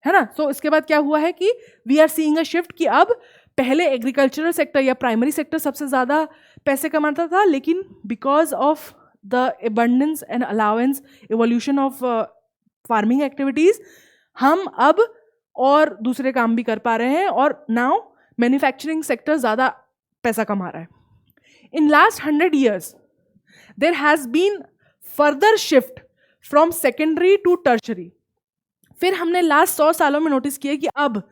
है ना। सो इसके बाद क्या हुआ है कि we are seeing a shift कि अब पहले एग्रीकल्चरल सेक्टर या प्राइमरी सेक्टर सबसे ज़्यादा पैसे कमाता था, लेकिन because of the abundance and allowance evolution of farming activities हम अब और दूसरे काम भी कर पा रहे हैं, और नाउ मैन्युफैक्चरिंग सेक्टर ज़्यादा पैसा कमा रहा है। In last 100 years there has been further shift from secondary to tertiary। फिर हमने लास्ट 100 सालों में नोटिस किया कि अब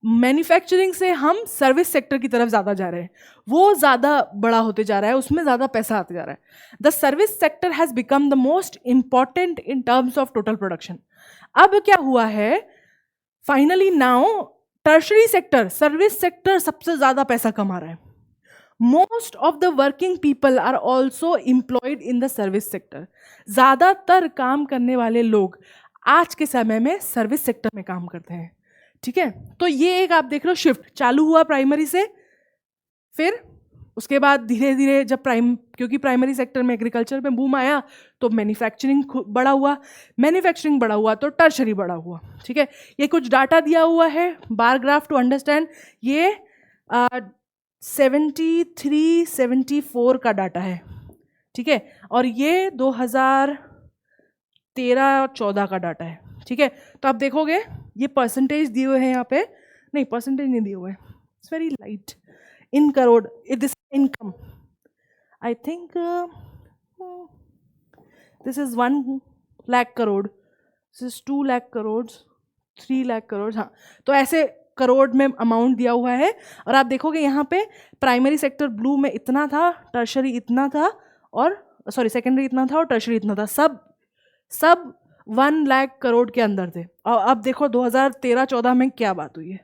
मैन्युफैक्चरिंग से हम सर्विस सेक्टर की तरफ ज़्यादा जा रहे हैं, वो ज़्यादा बड़ा होते जा रहा है, उसमें ज़्यादा पैसा आते जा रहा है। The service sector has become the most important in terms of total production. अब क्या हुआ है, finally now tertiary sector, service sector सबसे ज़्यादा पैसा कमा रहा है। Most of the working people are also employed in the service sector. ज़्यादातर काम करने वाले लोग आज के समय में सर्विस सेक्टर में काम करते हैं। ठीक है, तो ये एक आप देख रहे हो शिफ्ट चालू हुआ प्राइमरी से, फिर उसके बाद धीरे धीरे जब क्योंकि प्राइमरी सेक्टर में एग्रीकल्चर में बूम आया तो मैन्युफैक्चरिंग बड़ा हुआ, मैन्युफैक्चरिंग बड़ा हुआ तो टर्शरी बड़ा हुआ। ठीक है, ये कुछ डाटा दिया हुआ है, बार ग्राफ टू अंडरस्टैंड। ये 73-74 का डाटा है। ठीक है, और ये 2013-14 का डाटा है। ठीक है, तो आप देखोगे ये परसेंटेज दिए हुए हैं यहाँ पे, नहीं परसेंटेज नहीं दिए हुए, it's very light in crore, this income I think this is 1 lakh crore, this is 2 lakh crore, 3 lakh crore, हाँ, तो ऐसे करोड़ में अमाउंट दिया हुआ है। और आप देखोगे यहाँ पे प्राइमरी सेक्टर ब्लू में इतना था, टर्शरी इतना था, और सॉरी सेकेंडरी इतना था और टर्शरी इतना था, सब 1 लाख करोड़ के अंदर थे। और अब देखो 2013-14 में क्या बात हुई है।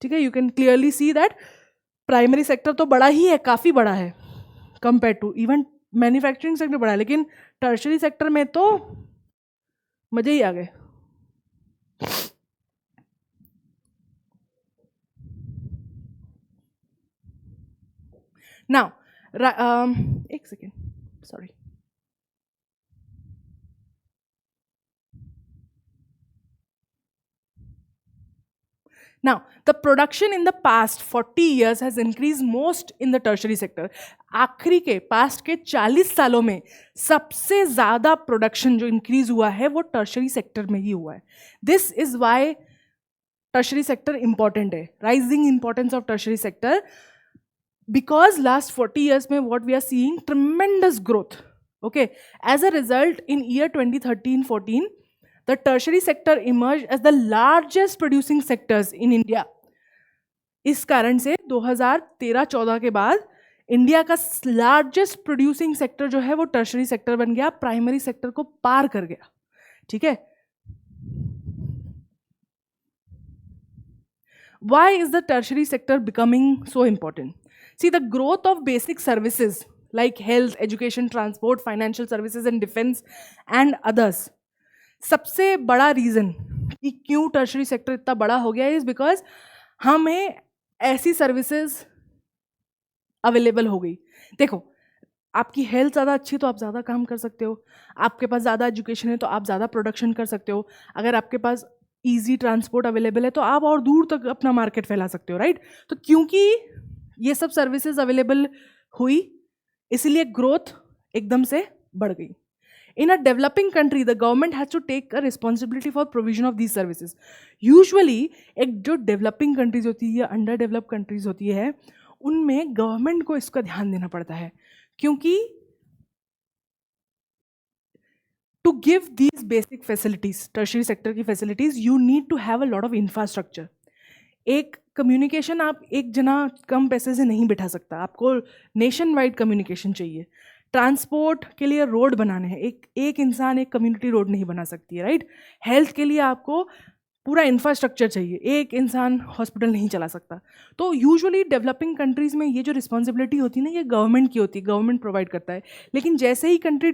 ठीक है, you can clearly see that primary sector तो बड़ा ही है, काफ़ी बड़ा है compare to even manufacturing sector बड़ा है, लेकिन टर्शरी सेक्टर में तो मजे ही आ गए। नाउ एक second, sorry. Now, the production in the past 40 years has increased most in the tertiary sector. आखिरी के पास्ट के 40 सालों में सबसे ज़्यादा प्रोडक्शन जो इंक्रीज हुआ है वो टर्शरी सेक्टर में ही हुआ है. This is why tertiary sector important है. Rising importance of tertiary sector because last 40 years में what we are seeing tremendous growth. Okay, as a result in year 2013-14 the tertiary sector emerged as the largest producing sectors in India. इस कारण से 2013-14 के बाद India का largest producing sector जो है वो टर्शरी सेक्टर बन गया, प्राइमरी सेक्टर को पार कर गया. ठीक है. Why is the tertiary sector becoming so important? See, the growth of basic services like health, education, transport, financial services and defense and others. सबसे बड़ा रीज़न कि क्यों टर्शरी सेक्टर इतना बड़ा हो गया इज बिकॉज हमें ऐसी सर्विसेज अवेलेबल हो गई. देखो, आपकी हेल्थ ज़्यादा अच्छी तो आप ज़्यादा काम कर सकते हो, आपके पास ज़्यादा एजुकेशन है तो आप ज़्यादा प्रोडक्शन कर सकते हो, अगर आपके पास ईजी ट्रांसपोर्ट अवेलेबल है तो आप और दूर तक अपना मार्केट फैला सकते हो, राइट. तो क्योंकि ये सब सर्विसेज अवेलेबल हुई इसलिए ग्रोथ एकदम से बढ़ गई. In a developing country, the government has to take a responsibility for provision of these services. Usually, एक जो developing countries होती है या underdeveloped countries होती है, उनमें government को इसका ध्यान देना पड़ता है, क्योंकि to give these basic facilities, tertiary sector की facilities, you need to have a lot of infrastructure. एक कम्युनिकेशन आप एक जना कम पैसे से नहीं बिठा सकता, आपको नेशन वाइड कम्युनिकेशन चाहिए. ट्रांसपोर्ट के लिए रोड बनाने हैं, एक इंसान एक कम्युनिटी रोड नहीं बना सकती है, राइट. हेल्थ के लिए आपको पूरा इंफ्रास्ट्रक्चर चाहिए, एक इंसान हॉस्पिटल नहीं चला सकता. तो यूजुअली डेवलपिंग कंट्रीज़ में ये जो रिस्पॉन्सिबिलिटी होती है ना, ये गवर्नमेंट की होती है, गवर्नमेंट प्रोवाइड करता है. लेकिन जैसे ही कंट्री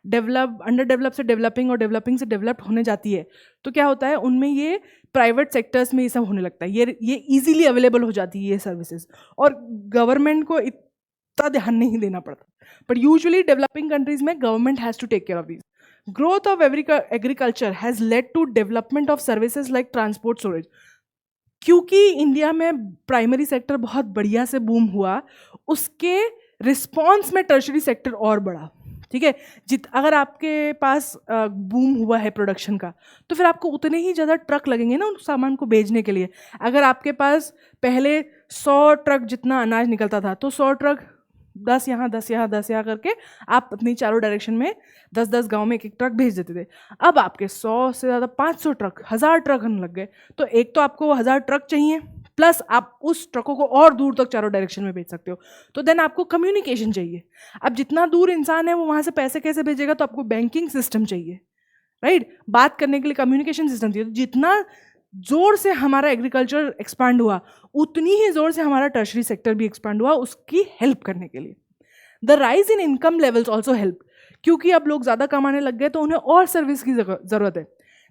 अंडर डेवलप से डेवलपिंग और डेवलपिंग से डेवलप्ड होने जाती है तो क्या होता है, उनमें ये प्राइवेट सेक्टर्स में ये सब होने लगता है, ये इजीली अवेलेबल हो जाती है ये सर्विसेज, और गवर्नमेंट को इतना ध्यान नहीं देना पड़ता. बट यूजुअली डेवलपिंग कंट्रीज में government has to take care of this. Growth of agriculture has led to development of services like transport storage. क्योंकि इंडिया में प्राइमरी सेक्टर बहुत बढ़िया से बूम हुआ, उसके रिस्पॉन्स में टर्शरी सेक्टर और बढ़ा. ठीक है. अगर आपके पास बूम हुआ है प्रोडक्शन का तो फिर आपको उतने ही ज़्यादा ट्रक लगेंगे ना उस सामान को भेजने के लिए. अगर आपके पास पहले 100 ट्रक जितना अनाज निकलता था तो 100 ट्रक 10 यहाँ 10 यहाँ 10 यहाँ करके आप अपनी चारों डायरेक्शन में 10-10 गांव में एक ट्रक भेज देते थे. अब आपके 100 से ज़्यादा 500 ट्रक 1000 ट्रक लग गए. तो एक तो आपको 1000 ट्रक चाहिए, प्लस आप उस ट्रकों को और दूर तक चारों डायरेक्शन में भेज सकते हो. तो देन आपको कम्युनिकेशन चाहिए. अब जितना दूर इंसान है वो वहाँ से पैसे कैसे भेजेगा, तो आपको बैंकिंग सिस्टम चाहिए, राइट. बात करने के लिए कम्युनिकेशन सिस्टम चाहिए. तो जितना जोर से हमारा एग्रीकल्चर एक्सपांड हुआ उतनी ही जोर से हमारा टर्शरी सेक्टर भी एक्सपांड हुआ उसकी हेल्प करने के लिए. The rise in income levels also help, क्योंकि अब लोग ज़्यादा कमाने लग गए तो उन्हें और सर्विस की ज़रूरत है.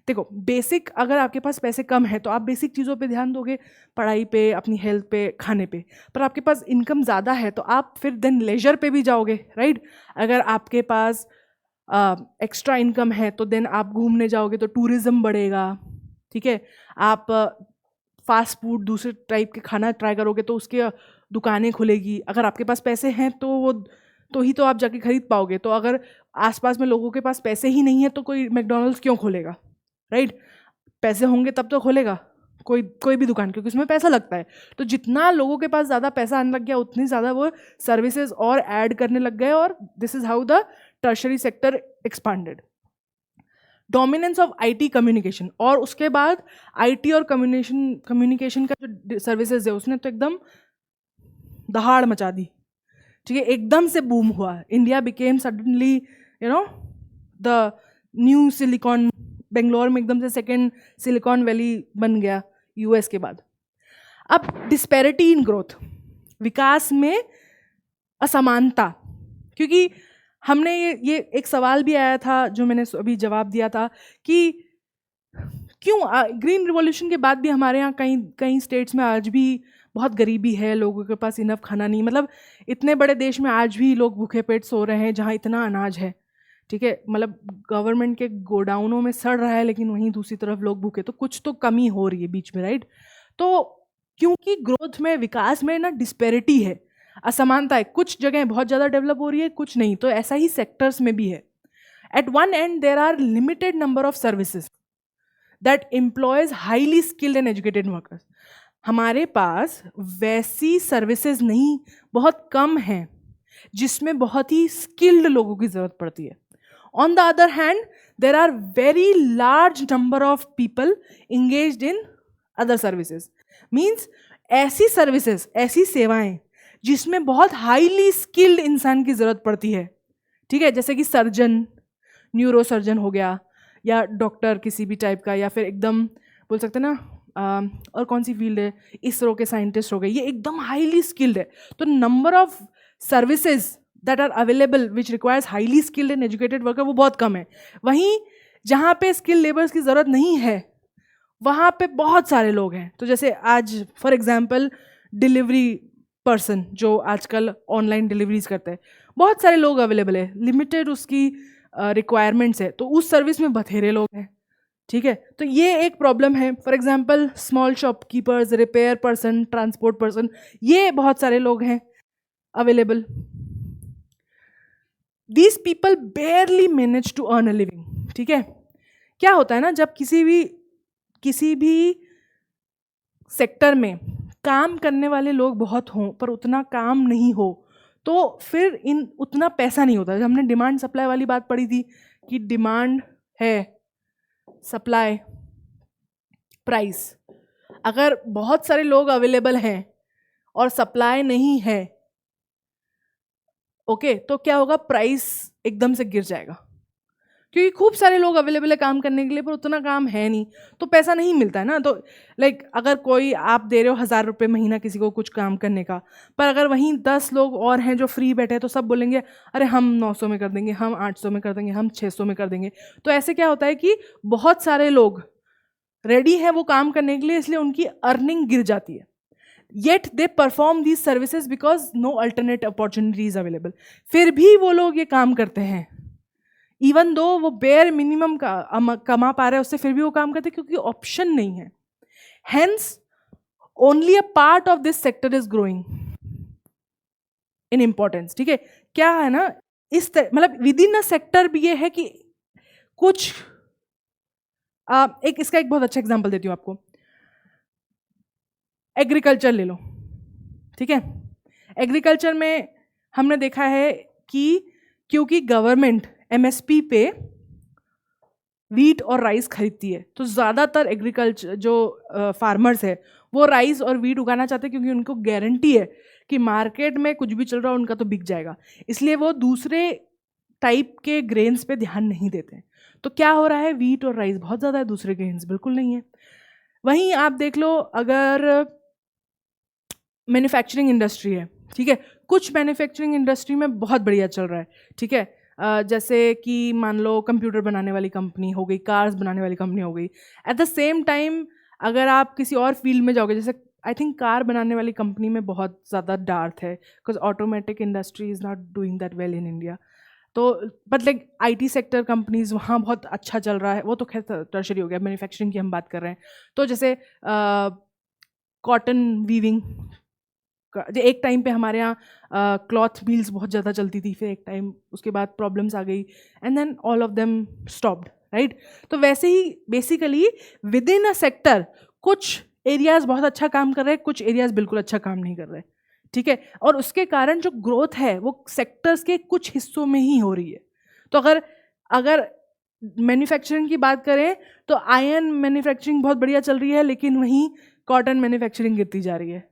देखो, बेसिक अगर आपके पास पैसे कम है तो आप बेसिक चीज़ों पे ध्यान दोगे, पढ़ाई पे, अपनी हेल्थ पे, खाने पे. पर आपके पास इनकम ज़्यादा है तो आप फिर देन लेजर पे भी जाओगे, राइट. अगर आपके पास एक्स्ट्रा इनकम है तो देन आप घूमने जाओगे तो टूरिज़्म बढ़ेगा. ठीक है. आप फास्ट फूड दूसरे टाइप के खाना ट्राई करोगे तो उसकी दुकानें खुलेगी. अगर आपके पास पैसे हैं तो वो तो ही तो आप जाके खरीद पाओगे. तो अगर आसपास में लोगों के पास पैसे ही नहीं है तो कोई मैकडॉनल्ड्स क्यों खोलेगा, राइट. पैसे होंगे तब तो खोलेगा कोई भी दुकान, क्योंकि उसमें पैसा लगता है. तो जितना लोगों के पास ज़्यादा पैसा आने लग गया उतनी ज़्यादा वो सर्विसेज और ऐड करने लग गए, और this is how the tertiary sector expanded. Dominance of IT communication, और उसके बाद आईटी और कम्युनिकेशन का जो सर्विसेज है उसने तो एकदम दहाड़ मचा दी. ठीक है. एकदम से बूम हुआ. India became suddenly the new silicon. Bangalore में एकदम से सेकेंड सिलिकॉन वैली बन गया यूएस के बाद. अब डिस्पैरिटी इन ग्रोथ, विकास में असमानता, क्योंकि हमने ये एक सवाल भी आया था जो मैंने अभी जवाब दिया था कि क्यों ग्रीन रिवॉल्यूशन के बाद भी हमारे यहाँ कई कई स्टेट्स में आज भी बहुत गरीबी है, लोगों के पास इनफ खाना नहीं, मतलब इतने बड़े देश में आज भी लोग भूखे पेट सो रहे हैं जहाँ इतना अनाज है, ठीक है, मतलब गवर्नमेंट के गोडाउनों में सड़ रहा है, लेकिन वहीं दूसरी तरफ लोग भूखे, तो कुछ तो कमी हो रही है बीच में, राइट। तो क्योंकि ग्रोथ में, विकास में ना डिस्पेरिटी है, असमानता है, कुछ जगह बहुत ज़्यादा डेवलप हो रही है, कुछ नहीं, तो ऐसा ही सेक्टर्स में भी है। At one and there are limited number of services that employs highly skilled and educated workers. हमारे पास वैसी सर्विसेज नहीं, बहुत कम हैं जिसमें बहुत ही स्किल्ड लोगों की ज़रूरत पड़ती है। On the other hand there are very large number of people engaged in other services. Means ऐसी सर्विसेज, ऐसी सेवाएं जिसमें बहुत हाईली स्किल्ड इंसान की ज़रूरत पड़ती है, ठीक है, जैसे कि सर्जन, न्यूरो सर्जन हो गया, या डॉक्टर किसी भी टाइप का, या फिर एकदम बोल सकते हैं ना और कौन सी फील्ड है, इसरो के साइंटिस्ट हो गए, ये एकदम हाईली स्किल्ड है। तो number of services that are available which requires highly skilled and educated worker वो बहुत कम है। वहीं जहाँ पे स्किल्ड लेबर्स की ज़रूरत नहीं है वहाँ पे बहुत सारे लोग हैं। तो जैसे आज फॉर एग्जांपल डिलीवरी पर्सन जो आजकल ऑनलाइन डिलीवरीज करते हैं, बहुत सारे लोग अवेलेबल है, लिमिटेड उसकी रिक्वायरमेंट्स है, तो उस सर्विस में बथेरे लोग हैं, ठीक है। तो ये एक प्रॉब्लम है। For example small shopkeepers, repair person, transport person, ये बहुत सारे लोग हैं available. These people barely manage to earn a living, ठीक है। क्या होता है ना, जब किसी भी सेक्टर में काम करने वाले लोग बहुत हों पर उतना काम नहीं हो, तो फिर उतना पैसा नहीं होता। जब हमने डिमांड सप्लाई वाली बात पढ़ी थी कि डिमांड है, सप्लाई, प्राइस, अगर बहुत सारे लोग अवेलेबल हैं और सप्लाई नहीं है, ओके, तो क्या होगा, प्राइस एकदम से गिर जाएगा, क्योंकि खूब सारे लोग अवेलेबल है काम करने के लिए पर उतना काम है नहीं, तो पैसा नहीं मिलता है ना। तो लाइक अगर कोई आप दे रहे हो 1000 रुपये महीना किसी को कुछ काम करने का, पर अगर वहीं 10 लोग और हैं जो फ्री बैठे हैं, तो सब बोलेंगे अरे हम 900 में कर देंगे, हम 800 में कर देंगे, हम 600 में कर देंगे। तो ऐसे क्या होता है कि बहुत सारे लोग रेडी हैं वो काम करने के लिए, इसलिए उनकी अर्निंग गिर जाती है। Yet they perform these services because no alternate opportunities available. फिर भी वो लोग ये काम करते हैं, इवन दो वो बेयर मिनिमम का कमा पा रहे हैं, उससे फिर भी वो काम करते हैं क्योंकि ऑप्शन नहीं है। Hence only a part of this sector is growing in importance, ठीक है। क्या है ना, इस मतलब विद इन अ सेक्टर भी ये है कि कुछ इसका एक बहुत अच्छा एग्जांपल देती हूँ आपको। एग्रीकल्चर ले लो, ठीक है। एग्रीकल्चर में हमने देखा है कि क्योंकि गवर्नमेंट एमएसपी पे वीट और राइस खरीदती है, तो ज़्यादातर एग्रीकल्चर जो फार्मर्स है वो राइस और वीट उगाना चाहते हैं, क्योंकि उनको गारंटी है कि मार्केट में कुछ भी चल रहा है उनका तो बिक जाएगा, इसलिए वो दूसरे टाइप के ग्रेन्स पे ध्यान नहीं देते। तो क्या हो रहा है, वीट और राइस बहुत ज़्यादा है, दूसरे ग्रेन्स बिल्कुल नहीं है। वहीं आप देख लो, अगर मैन्युफैक्चरिंग इंडस्ट्री है, ठीक है, कुछ मैन्युफैक्चरिंग इंडस्ट्री में बहुत बढ़िया चल रहा है, ठीक है, जैसे कि मान लो कंप्यूटर बनाने वाली कंपनी हो गई, कार्स बनाने वाली कंपनी हो गई। एट द सेम टाइम अगर आप किसी और फील्ड में जाओगे, जैसे आई थिंक कार बनाने वाली कंपनी में बहुत ज़्यादा डार्थ है, because automatic industry is not doing that well in India. तो but like IT sector companies वहाँ बहुत अच्छा चल रहा है, वो तो खैर टर्शरी हो गया, मैन्युफैक्चरिंग की हम बात कर रहे हैं। तो जैसे कॉटन वीविंग, एक टाइम पे हमारे यहाँ क्लॉथ मिल्स बहुत ज़्यादा चलती थी, फिर एक टाइम उसके बाद प्रॉब्लम्स आ गई, and then all of them stopped, right. तो वैसे ही basically within a sector कुछ एरियाज़ बहुत अच्छा काम कर रहे हैं, कुछ एरियाज़ बिल्कुल अच्छा काम नहीं कर रहे, ठीक है। और उसके कारण जो ग्रोथ है वो सेक्टर्स के कुछ हिस्सों में ही हो रही है। तो अगर मैन्युफैक्चरिंग की बात करें तो आयरन मैन्युफैक्चरिंग बहुत बढ़िया चल रही है, लेकिन वहीं कॉटन मैन्युफैक्चरिंग गिरती जा रही है,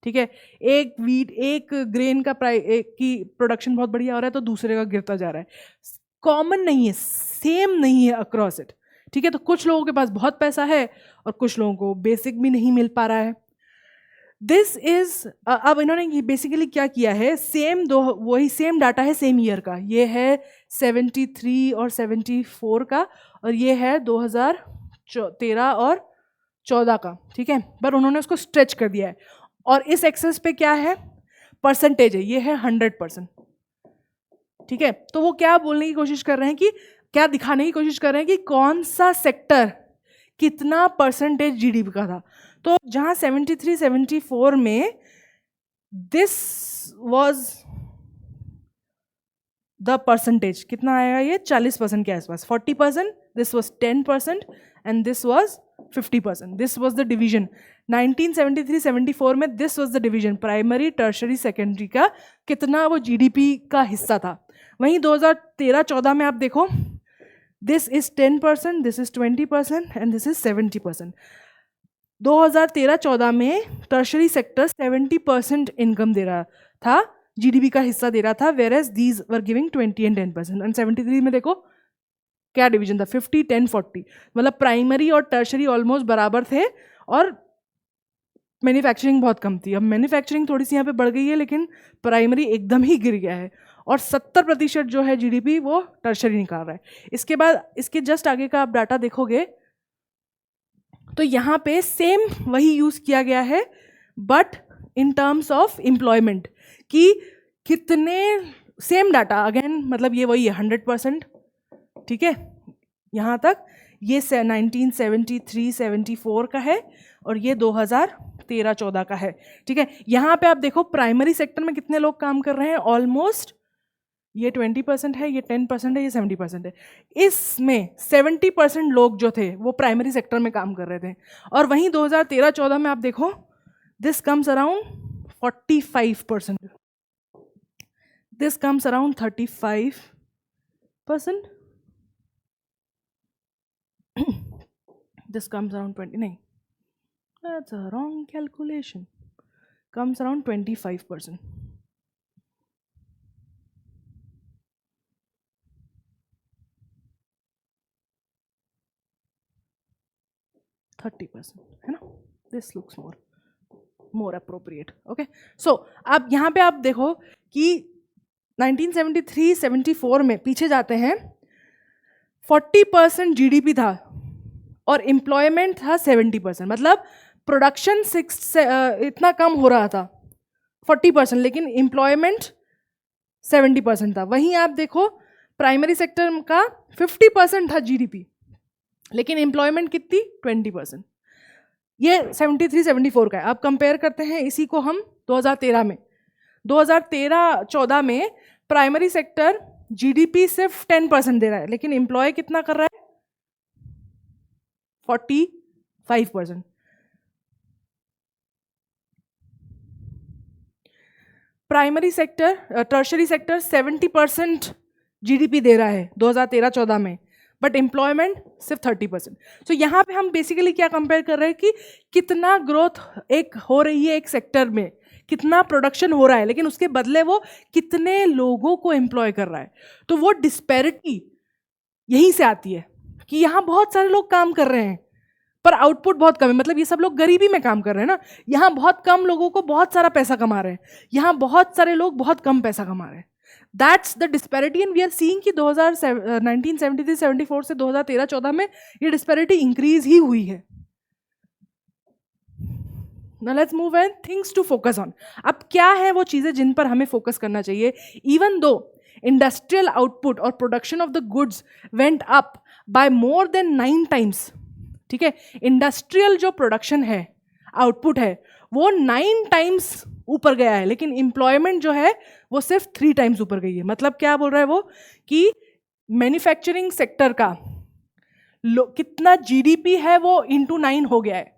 ठीक है। एक ग्रेन का की प्रोडक्शन बहुत बढ़िया हो रहा है तो दूसरे का गिरता जा रहा है। कॉमन नहीं है, सेम नहीं है अक्रॉस इट, ठीक है। तो कुछ लोगों के पास बहुत पैसा है और कुछ लोगों को बेसिक भी नहीं मिल पा रहा है। दिस इज, अब इन्होंने बेसिकली क्या किया है, सेम दो वही सेम डाटा है सेम ईयर का, ये है 73 और 74 का, और ये है 2013 और 14 का, ठीक है, पर उन्होंने उसको स्ट्रेच कर दिया है। और इस एक्सेस पे क्या है, परसेंटेज है, ये है 100%, ठीक है। तो वो क्या बोलने की कोशिश कर रहे हैं, कि क्या दिखाने की कोशिश कर रहे हैं कि कौन सा सेक्टर कितना परसेंटेज जीडीपी का था। तो जहां 73 74 में दिस वाज द परसेंटेज, कितना आएगा ये, 40% के आसपास, 40%, this was 10% and this was 50%, this was the division. 1973-74 में this was the division, primary tertiary secondary का कितना वो जीडीपी का हिस्सा था। वहीं 2013-14 में आप देखो, this is 10%, this is 20% and this is 70%। 2013-14 में टर्शरी सेक्टर 70% इनकम दे रहा था, जीडीपी का हिस्सा दे रहा था, whereas these were giving 20 and 10%। And 73 में देखो क्या डिवीजन था, 50 10 40, मतलब प्राइमरी और टर्शरी ऑलमोस्ट बराबर थे, और मैन्युफैक्चरिंग बहुत कम थी। अब मैन्युफैक्चरिंग थोड़ी सी यहाँ पे बढ़ गई है, लेकिन प्राइमरी एकदम ही गिर गया है, और 70% जो है जीडीपी वो टर्शरी निकाल रहा है। इसके बाद इसके जस्ट आगे का आप डाटा देखोगे तो यहाँ पे सेम वही यूज किया गया है, but in terms of employment, कि कितने, सेम डाटा अगेन, मतलब ये वही है 100%, ठीक है, यहाँ तक ये 1973-74 का है, और ये 2013-14 का है, ठीक है। यहाँ पे आप देखो प्राइमरी सेक्टर में कितने लोग काम कर रहे हैं, ऑलमोस्ट ये 20% है, ये 10% है, ये 70% है। इसमें 70% लोग जो थे वो प्राइमरी सेक्टर में काम कर रहे थे, और वहीं 2013-14 में आप देखो, this comes around 45%, this comes around 35%, this comes around 20, नहीं, that's a wrong calculation, comes around 25%, है ना, this looks more appropriate, okay। so अब यहाँ पे आप देखो कि 1973-74 में पीछे जाते हैं, 40% जीडीपी था और एम्प्लॉयमेंट था 70%, मतलब प्रोडक्शन इतना कम हो रहा था 40%, लेकिन एम्प्लॉयमेंट 70% था। वहीं आप देखो प्राइमरी सेक्टर का 50% था जीडीपी, लेकिन एम्प्लॉयमेंट कितनी, 20%। ये 73-74 का है। अब कंपेयर करते हैं इसी को हम 2013 में। 2013-14 में प्राइमरी सेक्टर जीडीपी सिर्फ 10% दे रहा है, लेकिन एम्प्लॉय कितना कर रहा है, 45%। Primary sector, tertiary sector 70% GDP दे रहा है 2013-14 में, बट एम्प्लॉयमेंट सिर्फ 30%। सो यहाँ पे हम बेसिकली क्या कंपेयर कर रहे हैं कि कितना ग्रोथ एक हो रही है एक सेक्टर में, कितना प्रोडक्शन हो रहा है, लेकिन उसके बदले वो कितने लोगों को एम्प्लॉय कर रहा है। तो वो डिस्पैरिटी यहीं से आती है कि यहाँ बहुत सारे लोग काम कर रहे हैं पर आउटपुट बहुत कम है, मतलब ये सब लोग गरीबी में काम कर रहे हैं ना। यहाँ बहुत कम लोगों को बहुत सारा पैसा कमा रहे हैं, यहाँ बहुत सारे लोग बहुत कम पैसा कमा रहे हैं। That's the disparity and we are seeing कि 1973-74 से 2013-14 में ये डिस्पैरिटी इंक्रीज ही हुई है। Now let's move on things to focus on। अब क्या है वो चीज़ें जिन पर हमें फोकस करना चाहिए। इवन दो इंडस्ट्रियल आउटपुट और production of the goods went up by more than 9 times, ठीक है, इंडस्ट्रियल जो प्रोडक्शन है, आउटपुट है, वो 9 times ऊपर गया है, लेकिन एम्प्लॉयमेंट जो है वो सिर्फ 3 times ऊपर गई है। मतलब क्या बोल रहा है वो कि मैन्युफैक्चरिंग सेक्टर का कितना जीडीपी है वो इंटू 9 हो गया है,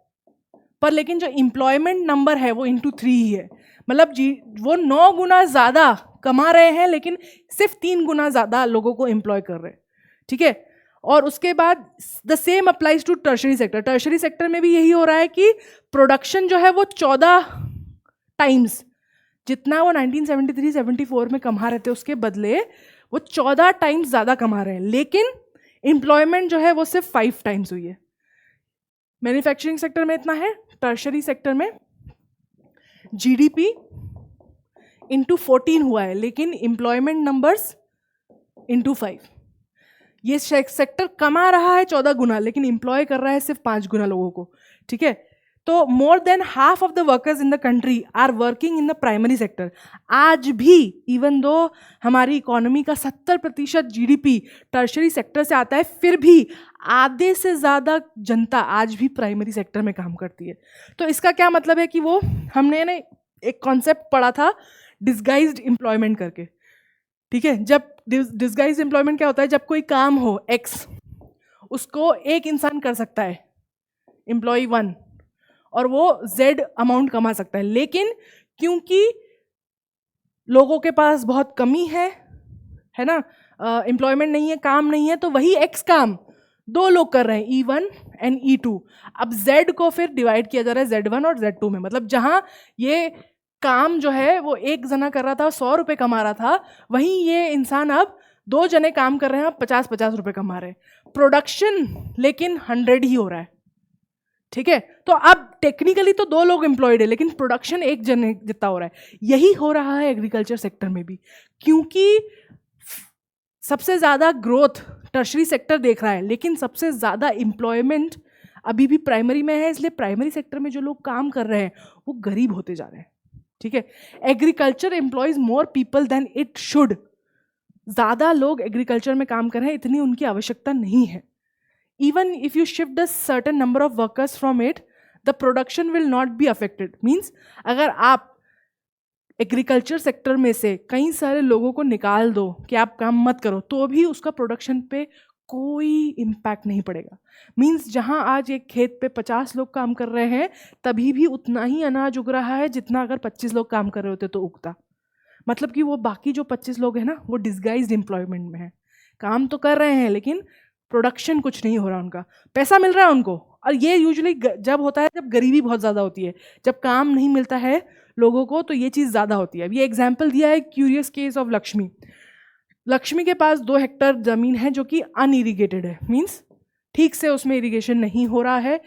पर लेकिन जो एम्प्लॉयमेंट नंबर है वो इंटू 3 ही है। मतलब वो 9 गुना ज़्यादा कमा रहे हैं, लेकिन सिर्फ 3 गुना ज़्यादा लोगों को एम्प्लॉय कर रहे हैं, ठीक है। और उसके बाद the same applies to tertiary sector. Tertiary sector में भी यही हो रहा है कि प्रोडक्शन जो है वो 14 times जितना वो 1973-74 में कमा रहे थे, उसके बदले वो 14 times ज़्यादा कमा रहे हैं, लेकिन एम्प्लॉयमेंट जो है वो सिर्फ 5 times हुई है। मैन्युफैक्चरिंग सेक्टर में इतना है, टर्शरी सेक्टर में GDP इंटू 14 हुआ है, लेकिन एम्प्लॉयमेंट नंबर्स इंटू 5। ये सेक्टर कमा रहा है 14 गुना, लेकिन एम्प्लॉय कर रहा है सिर्फ 5 गुना लोगों को, ठीक है। तो more than half of the workers in the country are working in the primary sector. आज भी इवन दो हमारी इकोनॉमी का 70% GDP टर्शरी सेक्टर से आता है, फिर भी आधे से ज़्यादा जनता आज भी प्राइमरी सेक्टर में काम करती है। तो इसका क्या मतलब है कि वो हमने ना एक कॉन्सेप्ट पढ़ा था डिस्गाइज्ड एम्प्लॉयमेंट करके, ठीक है। जब डिस्गाइज्ड एम्प्लॉयमेंट क्या होता है, जब कोई काम हो X, उसको एक इंसान कर सकता है, एम्प्लॉय 1, और वो Z अमाउंट कमा सकता है, लेकिन क्योंकि लोगों के पास बहुत कमी है ना, एम्प्लॉयमेंट नहीं है, काम नहीं है, तो वही X काम 2 लोग कर रहे हैं, E1 एंड E2। अब Z को फिर डिवाइड किया जा रहा है Z1 और Z2 में, मतलब जहां ये काम जो है वो एक जना कर रहा था 100 रुपये कमा रहा था, वहीं ये इंसान अब 2 जने काम कर रहे हैं, अब 50-50 रुपये कमा रहे हैं। प्रोडक्शन लेकिन 100 ही हो रहा है, ठीक है। तो अब टेक्निकली तो 2 लोग एम्प्लॉयड है, लेकिन प्रोडक्शन एक जने जितना हो रहा है। यही हो रहा है एग्रीकल्चर सेक्टर में भी, क्योंकि सबसे ज़्यादा ग्रोथ टर्शरी सेक्टर देख रहा है, लेकिन सबसे ज़्यादा एम्प्लॉयमेंट अभी भी प्राइमरी में है, इसलिए प्राइमरी सेक्टर में जो लोग काम कर रहे हैं वो गरीब होते जा रहे हैं, ठीक है। Agriculture employs more people than it should. ज़्यादा लोग एग्रीकल्चर में काम कर रहे हैं, इतनी उनकी आवश्यकता नहीं है। Even if you shift a certain number of workers from it, the production will not be affected. Means अगर आप एग्रीकल्चर सेक्टर में से कई सारे लोगों को निकाल दो कि आप काम मत करो, तो भी उसका प्रोडक्शन पे कोई इम्पैक्ट नहीं पड़ेगा। मीन्स जहाँ आज एक खेत पे 50 लोग काम कर रहे हैं, तभी भी उतना ही अनाज उग रहा है जितना अगर 25 लोग काम कर रहे होते तो उगता। मतलब कि वो बाकी जो 25 लोग हैं ना, वो डिस्गाइज्ड एम्प्लॉयमेंट में है, काम तो कर रहे हैं लेकिन प्रोडक्शन कुछ नहीं हो रहा, उनका पैसा मिल रहा है उनको। और ये यूजुअली जब होता है जब गरीबी बहुत ज़्यादा होती है, जब काम नहीं मिलता है लोगों को, तो ये चीज़ ज़्यादा होती है। अब ये एग्जाम्पल दिया है curious case of Lakshmi. Lakshmi के पास 2 हेक्टेयर ज़मीन है जो कि अनइरीगेटेड है, मीन्स ठीक से उसमें इरीगेशन नहीं हो रहा है,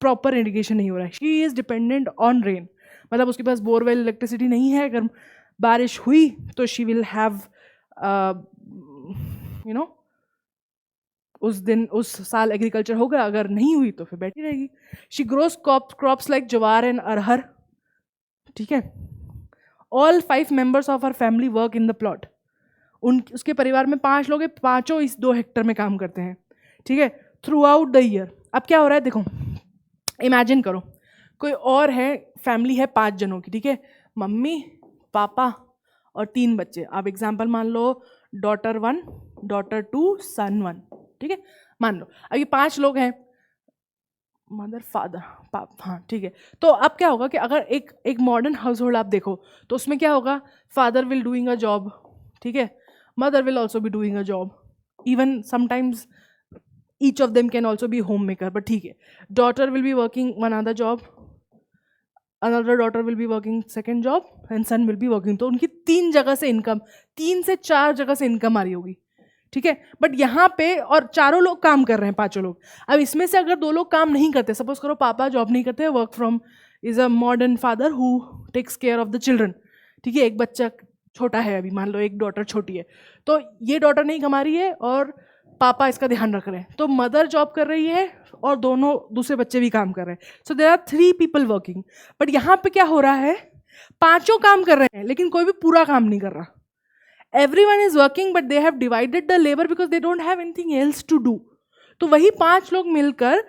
प्रॉपर इरीगेशन नहीं हो रहा है। She is dependent on rain, मतलब उसके पास बोरवेल इलेक्ट्रिसिटी नहीं है। अगर बारिश हुई तो she will have you know उस दिन उस साल एग्रीकल्चर होगा, अगर नहीं हुई तो फिर बैठी रहेगी। She grows crops like jowar and arhar, ठीक है। All 5 members of her family work in the plot. उसके परिवार में 5 लोग हैं, पाँचों इस 2 हेक्टेयर में काम करते हैं, ठीक है, थ्रू आउट द ईयर। अब क्या हो रहा है देखो, इमेजिन करो कोई और है, फैमिली है 5 जनों की, ठीक है, मम्मी पापा और 3 बच्चे। आप एग्जाम्पल मान लो डॉटर 1, डॉटर 2, सन 1, ठीक है, मान लो। अब ये 5 लोग हैं, मदर फादर पापा, हाँ ठीक है। तो अब क्या होगा कि अगर एक मॉडर्न हाउस होल्ड आप देखो तो उसमें क्या होगा, father will doing a job, ठीक है, mother will also be doing a job, even sometimes each of them can also be home maker, but ठीक है। Daughter will be working one other job, another daughter will be working second job, and son will be working. तो उनकी 3 जगह से income, 3 से 4 जगह से income आ रही होगी, ठीक है। बट यहाँ पे और चारों लोग काम कर रहे हैं, 5 लोग। अब इसमें से अगर 2 लोग काम नहीं करते, सपोज करो पापा जॉब नहीं करते, work from is a modern father who takes care of the children, ठीक है, एक बच्चा छोटा है अभी, मान लो एक डॉटर छोटी है, तो ये डॉटर नहीं कमा रही है और पापा इसका ध्यान रख रहे हैं, तो मदर जॉब कर रही है और दोनों दूसरे बच्चे भी काम कर रहे हैं। So there are 3 people working. But यहाँ पे क्या हो रहा है, 5 काम कर रहे हैं लेकिन कोई भी पूरा काम नहीं कर रहा। Everyone is working but they have divided the labor because they don't have anything else to do. तो वही 5 लोग मिलकर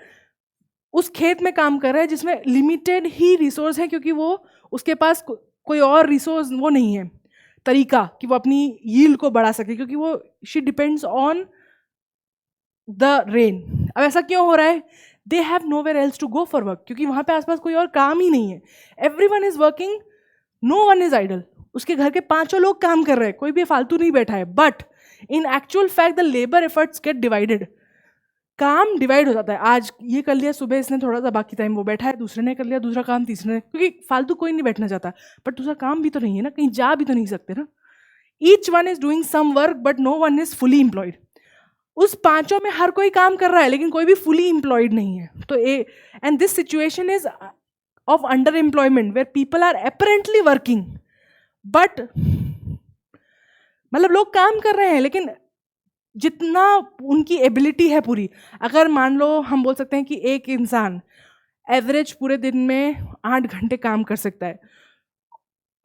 उस खेत में काम कर रहे हैं जिसमें लिमिटेड ही रिसोर्स है, क्योंकि वो उसके पास कोई और रिसोर्स वो नहीं है, तरीका कि वो अपनी यील्ड को बढ़ा सके, क्योंकि वो she depends on the rain. अब ऐसा क्यों हो रहा है, they have nowhere else to go for work, क्योंकि वहाँ पे आसपास कोई और काम ही नहीं है। Everyone is working, no one is idle. उसके घर के 5 लोग काम कर रहे हैं, कोई भी फालतू नहीं बैठा है, but in actual fact the labour efforts gate divided. काम डिवाइड हो जाता है, आज ये कर लिया, सुबह इसने थोड़ा सा, बाकी टाइम वो बैठा है, दूसरे ने कर लिया, दूसरा काम तीसरे ने, क्योंकि फालतू कोई नहीं बैठना चाहता, बट दूसरा काम भी तो नहीं है ना, कहीं जा भी तो नहीं सकते ना। Each one is doing some work but no one is fully employed. उस 5 में हर कोई काम कर रहा है लेकिन कोई भी फुली एम्प्लॉयड नहीं है। तो and this situation is of underemployment where people are apparently working but मतलब लोग काम कर रहे हैं लेकिन जितना उनकी एबिलिटी है पूरी, अगर मान लो हम बोल सकते हैं कि एक इंसान एवरेज पूरे दिन में 8 घंटे काम कर सकता है,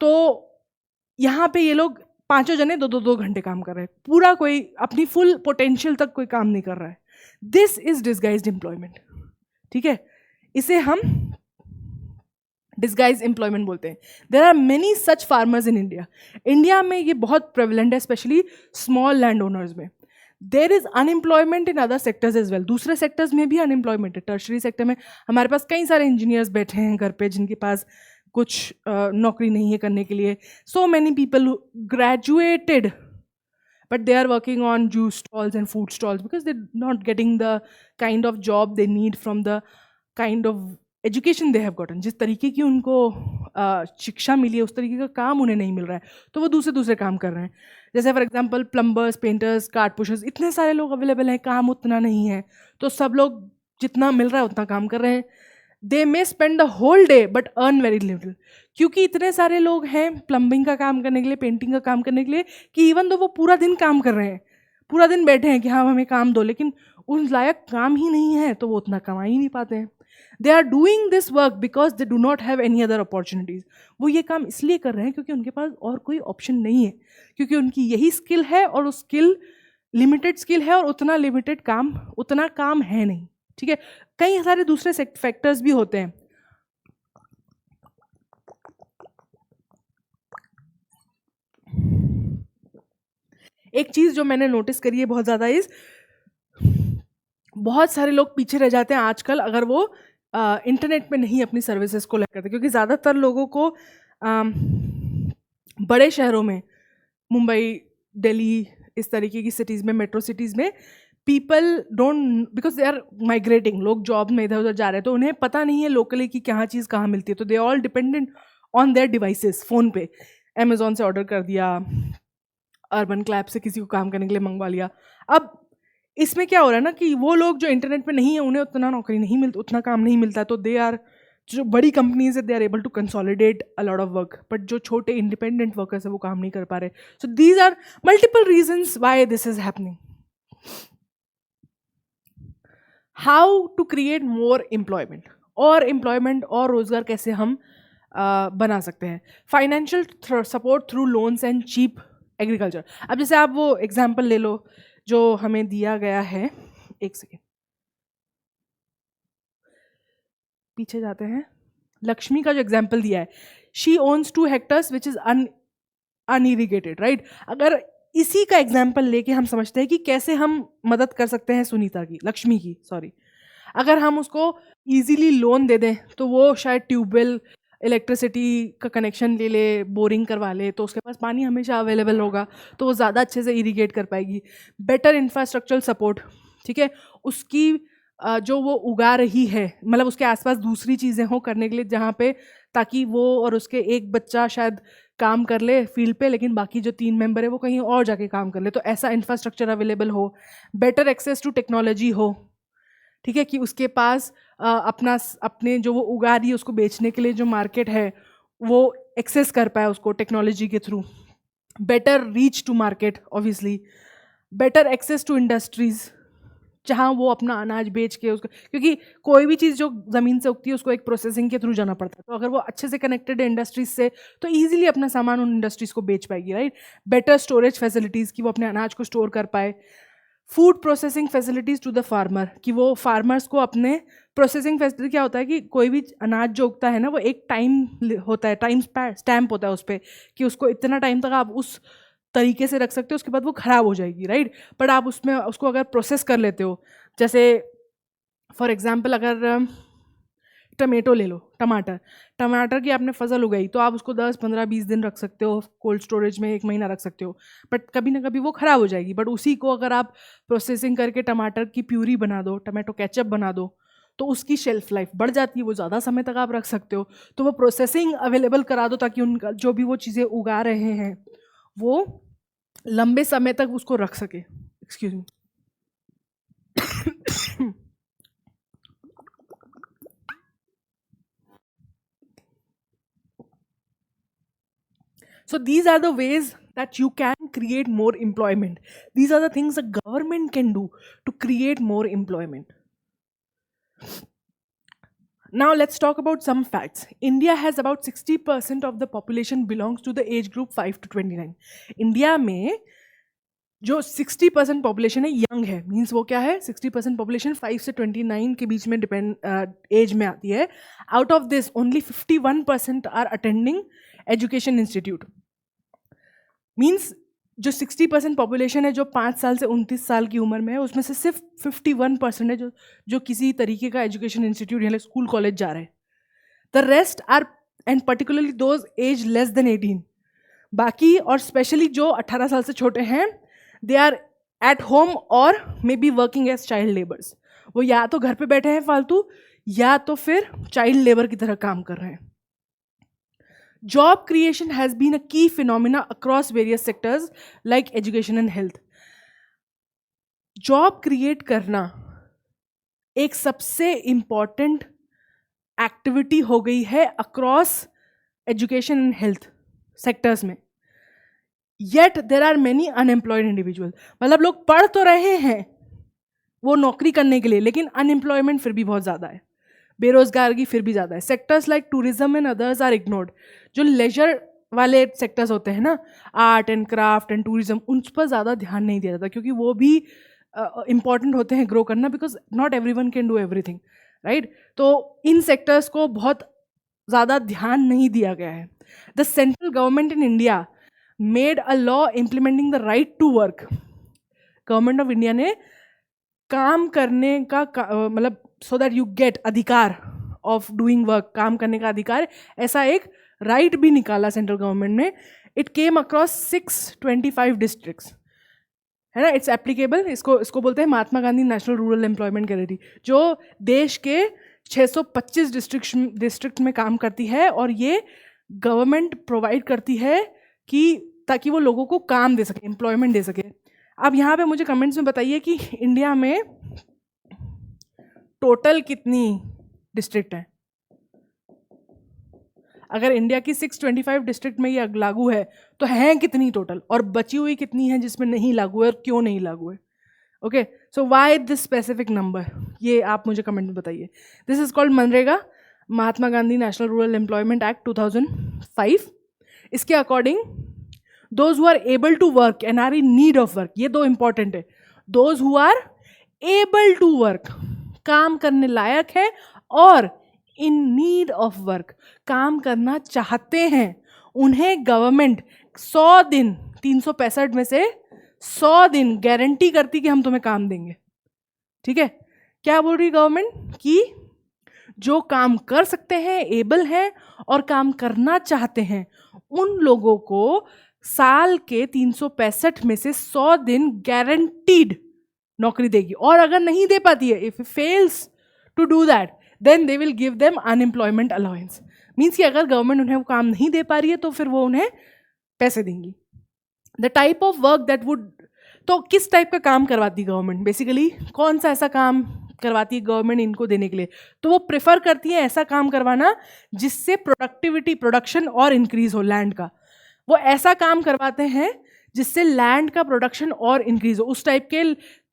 तो यहाँ पे ये लोग पांचों जने 2-2 घंटे काम कर रहे हैं, पूरा कोई अपनी फुल पोटेंशियल तक कोई काम नहीं कर रहा है. This is disguised employment. ठीक है, इसे हम डिसगाइज एम्प्लॉयमेंट बोलते हैं. There are many such farmers in India. India में ये बहुत प्रेवलेंट है, स्पेशली स्मॉल लैंड ओनर्स में. There is unemployment in other sectors as well. दूसरे सेक्टर्स में भी अनएम्प्लॉयमेंट है. टर्शरी सेक्टर में हमारे पास कई सारे इंजीनियर्स बैठे हैं घर पे जिनके पास कुछ नौकरी नहीं है करने के लिए. So many people graduated but they are working on juice stalls and food stalls because they're not getting the kind of job they need from the kind of education they have gotten. जिस तरीके की उनको शिक्षा मिली है उस तरीके का काम उन्हें नहीं मिल रहा है, तो वो दूसरे काम कर रहे हैं. जैसे for example plumbers, painters, card pushers, इतने सारे लोग अवेलेबल हैं, काम उतना नहीं है, तो सब लोग जितना मिल रहा है उतना काम कर रहे हैं. They may spend the whole day but earn very little, क्योंकि इतने सारे लोग हैं प्लम्बिंग का काम करने के लिए, पेंटिंग का काम करने के लिए, कि इवन तो वो पूरा दिन काम कर रहे हैं, पूरा दिन बैठे हैं कि हाँ हमें काम दो, लेकिन उन लायक काम ही नहीं है तो वो उतना कमा ही नहीं पाते हैं. They are doing this work because they do not have any other opportunities. वो ये काम इसलिए कर रहे हैं क्योंकि उनके पास और कोई ऑप्शन नहीं है, क्योंकि उनकी यही स्किल है और उस स्किल लिमिटेड स्किल है और उतना काम है नहीं. ठीक है, कई सारे दूसरे फैक्टर्स भी होते हैं. एक चीज जो मैंने नोटिस करी है बहुत ज्यादा इज, बहुत सारे लोग पीछे रह जाते हैं आजकल अगर वो इंटरनेट पे नहीं अपनी सर्विसेज को लेकर करते, क्योंकि ज़्यादातर लोगों को बड़े शहरों में, मुंबई, दिल्ली, इस तरीके की सिटीज़ में, मेट्रो सिटीज़ में, people don't, because they are migrating, लोग जॉब में इधर उधर जा रहे हैं, तो उन्हें पता नहीं है लोकली कि कहाँ चीज़ कहाँ मिलती है, तो they all dependent on their devices. Phone पे अमेजोन से ऑर्डर कर दिया, अर्बन क्लैब से किसी को काम करने के लिए मंगवा लिया. अब इसमें क्या हो रहा है ना कि वो लोग जो इंटरनेट पे नहीं है उन्हें उतना नौकरी नहीं मिलती, उतना काम नहीं मिलता, तो दे आर, जो बड़ी कंपनीज है they are able to consolidate a lot of work, but जो छोटे इंडिपेंडेंट वर्कर्स है वो काम नहीं कर पा रहे. So these are multiple reasons why this is happening. How to create more employment, और रोजगार कैसे हम बना सकते हैं. Financial support through loans and cheap agriculture. अब जैसे आप वो एग्जाम्पल ले लो जो हमें दिया गया है, एक सेकेंड पीछे जाते हैं. लक्ष्मी का जो एग्जाम्पल दिया है, she owns 2 hectares which is unirrigated, right. अगर इसी का एग्जाम्पल लेके हम समझते हैं कि कैसे हम मदद कर सकते हैं सुनीता की, लक्ष्मी की, सॉरी, अगर हम उसको इजीली लोन दे दें तो वो शायद ट्यूबवेल, इलेक्ट्रिसिटी का कनेक्शन ले ले, बोरिंग करवा ले, तो उसके पास पानी हमेशा अवेलेबल होगा, तो वो ज़्यादा अच्छे से इरीगेट कर पाएगी. बेटर इंफ्रास्ट्रक्चरल सपोर्ट, ठीक है, उसकी जो वो उगा रही है, मतलब उसके आसपास दूसरी चीज़ें हो करने के लिए जहाँ पे, ताकि वो और उसके एक बच्चा शायद काम कर ले फील्ड पे, लेकिन बाकी जो 3 मेंबर है वो कहीं और जाके काम कर ले, तो ऐसा इंफ्रास्ट्रक्चर अवेलेबल हो. बेटर एक्सेस टू टेक्नोलॉजी हो, ठीक है, कि उसके पास अपने जो वो उगा रही है उसको बेचने के लिए जो मार्केट है वो एक्सेस कर पाए उसको टेक्नोलॉजी के through. Better reach to market obviously. Better access to industries, जहाँ वो अपना अनाज बेच के उसको, क्योंकि कोई भी चीज़ जो ज़मीन से उगती है उसको एक प्रोसेसिंग के थ्रू जाना पड़ता है, तो अगर वो अच्छे से कनेक्टेड है इंडस्ट्रीज से तो ईजिली अपना सामान उन इंडस्ट्रीज को बेच पाएगी, राइट. बेटर स्टोरेज फैसिलिटीज़, कि वो अपने अनाज को स्टोर कर पाए. Food processing facilities to the farmer, कि वो फार्मर्स को अपने प्रोसेसिंग फैसिलिटी, क्या होता है कि कोई भी अनाज जो उगता है ना वो एक टाइम होता है, टाइम स्टैम्प होता है उस पर, कि उसको इतना टाइम तक आप उस तरीके से रख सकते हो, उसके बाद वो ख़राब हो जाएगी, राइट. बट आप उसमें उसको अगर प्रोसेस कर लेते हो, जैसे फॉर एग्जांपल अगर टमेटो ले लो, टमाटर की आपने फसल उगाई, तो आप उसको 10, 15, 20 दिन रख सकते हो कोल्ड स्टोरेज में, 1 महीना रख सकते हो, बट कभी ना कभी वो ख़राब हो जाएगी. बट उसी को अगर आप प्रोसेसिंग करके टमाटर की प्यूरी बना दो, टमाटो केचप बना दो, तो उसकी शेल्फ लाइफ बढ़ जाती है, वो ज़्यादा समय तक आप रख सकते हो. तो वो प्रोसेसिंग अवेलेबल करा दो ताकि उनका जो भी वो चीज़ें उगा रहे हैं वो लंबे समय तक उसको रख सके. Excuse me. So these are the ways that you can create more employment. These are the things the government can do to create more employment. Now let's talk about some facts. India has about 60% of the population belongs to the age group 5 to 29. India में जो 60% population है young है, means वो क्या है, 60% population 5 से 29 के बीच में डिपेंड एज में आती है. Out of this only 51% are attending education institute. Means जो 60% पॉपुलेशन है जो 5 साल से 29 साल की उम्र में है, उसमें से सिर्फ 51% है जो किसी तरीके का एजुकेशन इंस्टीट्यूट यानी स्कूल कॉलेज जा रहे हैं. The rest are, and particularly those age less than 18, बाकी और स्पेशली जो 18 साल से छोटे हैं, दे आर एट होम और may be working as child labours. वो या तो घर पे बैठे हैं फालतू, या तो फिर चाइल्ड लेबर की तरह काम कर रहे हैं. Job creation has been a key phenomena across various sectors like education and health. Job create करना एक सबसे important activity हो गई है across education and health sectors में. Yet there are many unemployed individuals. मतलब लोग पढ़ तो रहे हैं वो नौकरी करने के लिए, लेकिन अनएम्प्लॉयमेंट फिर भी बहुत ज़्यादा है, बेरोजगारी फिर भी ज़्यादा है. Sectors like tourism and others are ignored. जो लेजर वाले सेक्टर्स होते हैं ना, art and craft and tourism, उन पर ज़्यादा ध्यान नहीं दिया जाता क्योंकि वो भी इम्पॉर्टेंट होते हैं ग्रो करना, because not everyone can do everything, right. तो इन सेक्टर्स को बहुत ज़्यादा ध्यान नहीं दिया गया है. The central government in India made a law implementing the right to work. Government of India ने काम करने का मतलब सो दैट यू गेट अधिकार ऑफ डूइंग वर्क, काम करने का अधिकार, ऐसा एक राइट भी निकाला सेंट्रल गवर्नमेंट ने. इट केम अक्रॉस 625 डिस्ट्रिक्ट्स, है ना. इट्स एप्लीकेबल, इसको बोलते हैं Mahatma Gandhi national rural employment guarantee, जो देश के 625 डिस्ट्रिक्ट में काम करती है. और ये गवर्नमेंट प्रोवाइड करती है कि ताकि वो लोगों को काम दे सके, एम्प्लॉयमेंट दे सके. अब यहाँ पे मुझे कमेंट्स में बताइए कि इंडिया में टोटल कितनी डिस्ट्रिक्ट है. अगर इंडिया की 625 डिस्ट्रिक्ट में ये लागू है तो हैं कितनी टोटल, और बची हुई कितनी है जिसमें नहीं लागू है और क्यों नहीं लागू है. Okay, so why this specific number, ये आप मुझे कमेंट में बताइए. This is called MNREGA, Mahatma Gandhi national rural employment act 2005. इसके according those who are able to work and are in need of work, ये दो इंपॉर्टेंट है. Those who are able to work, काम करने लायक है, और इन नीड ऑफ वर्क, काम करना चाहते हैं, उन्हें गवर्नमेंट 100 दिन, 365 में से 100 दिन गारंटी करती कि हम तुम्हें काम देंगे. ठीक है, क्या बोल रही गवर्नमेंट कि जो काम कर सकते हैं, एबल हैं और काम करना चाहते हैं, उन लोगों को साल के 365 में से 100 दिन गारंटीड नौकरी देगी. और अगर नहीं दे पाती है, if fails to do that, then they will give them unemployment allowance. Means कि अगर गवर्नमेंट उन्हें वो काम नहीं दे पा रही है तो फिर वो उन्हें पैसे देंगी. The type of work that would, तो किस टाइप का काम करवाती गवर्नमेंट, बेसिकली कौन सा ऐसा काम करवाती है गवर्नमेंट इनको देने के लिए, तो वो प्रेफर करती है ऐसा काम करवाना जिससे प्रोडक्टिविटी, प्रोडक्शन और इंक्रीज हो लैंड का. वो ऐसा काम करवाते हैं जिससे लैंड का प्रोडक्शन और इंक्रीज हो, उस टाइप के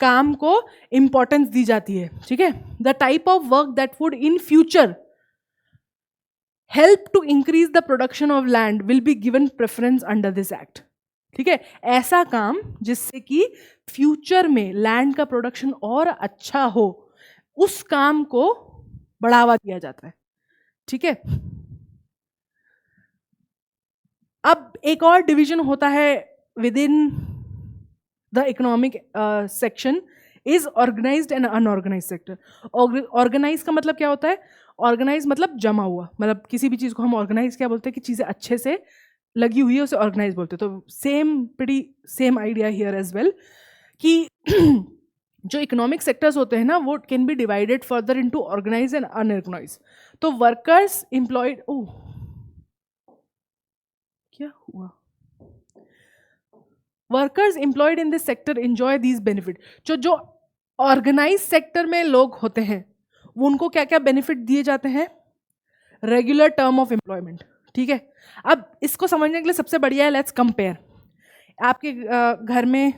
काम को इंपॉर्टेंस दी जाती है. ठीक है, the type of work that would in future help to increase the production of land will be given preference under this act. ठीक है, ऐसा काम जिससे कि फ्यूचर में लैंड का प्रोडक्शन और अच्छा हो, उस काम को बढ़ावा दिया जाता है. ठीक है, अब एक और डिवीजन होता है within the economic section, is organised and unorganised sector. Organise का मतलब क्या होता है, ऑर्गेनाइज मतलब जमा हुआ, मतलब किसी भी चीज़ को हम ऑर्गेनाइज क्या बोलते हैं कि चीज़ें अच्छे से लगी हुई है उसे ऑर्गेनाइज बोलते हैं. तो same idea here as well कि जो इकोनॉमिक सेक्टर्स होते हैं ना, वो can be divided further into organise and unorganise. तो वर्कर्स एम्प्लॉयड, ओह क्या हुआ, workers employed in this sector enjoy these benefit. जो ऑर्गेनाइज सेक्टर में लोग होते हैं वो उनको क्या क्या बेनिफिट दिए जाते हैं, रेगुलर टर्म ऑफ एम्प्लॉयमेंट. ठीक है, अब इसको समझने के लिए सबसे बढ़िया है, लेट्स कंपेयर। आपके घर में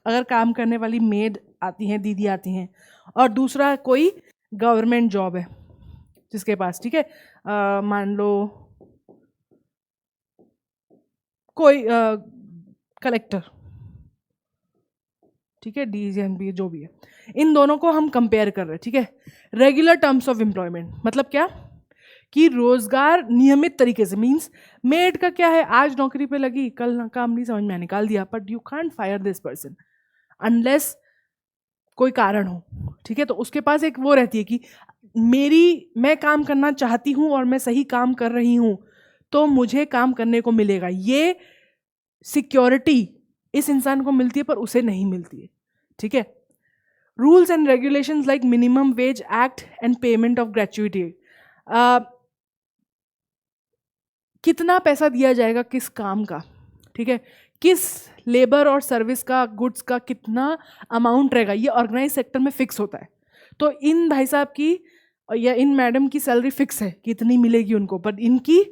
अगर काम करने वाली मेड आती हैं, दीदी आती हैं, और दूसरा कोई गवर्नमेंट जॉब है जिसके पास, ठीक है, मान लो कोई कलेक्टर, ठीक है, DGNB जो भी है, इन दोनों को हम कंपेयर कर रहे हैं, ठीक है। रेगुलर टर्म्स ऑफ एम्प्लॉयमेंट मतलब क्या कि रोजगार नियमित तरीके से, मींस मेड का क्या है, आज नौकरी पे लगी, कल ना काम नहीं समझ में आया, निकाल दिया, but you can't fire this person unless कोई कारण हो, ठीक है। तो उसके पास एक वो रहती है कि मैं काम करना चाहती हूँ और मैं सही काम कर रही हूँ तो मुझे काम करने को मिलेगा, ये सिक्योरिटी इस इंसान को मिलती है पर उसे नहीं मिलती है, ठीक है। Rules and regulations like minimum wage act and payment of gratuity, कितना पैसा दिया जाएगा किस काम का, ठीक है, किस लेबर और सर्विस का, गुड्स का कितना अमाउंट रहेगा, ये ऑर्गेनाइज सेक्टर में फिक्स होता है। तो इन भाई साहब की या इन मैडम की सैलरी फिक्स है कि इतनी मिलेगी उनको, बट इनकी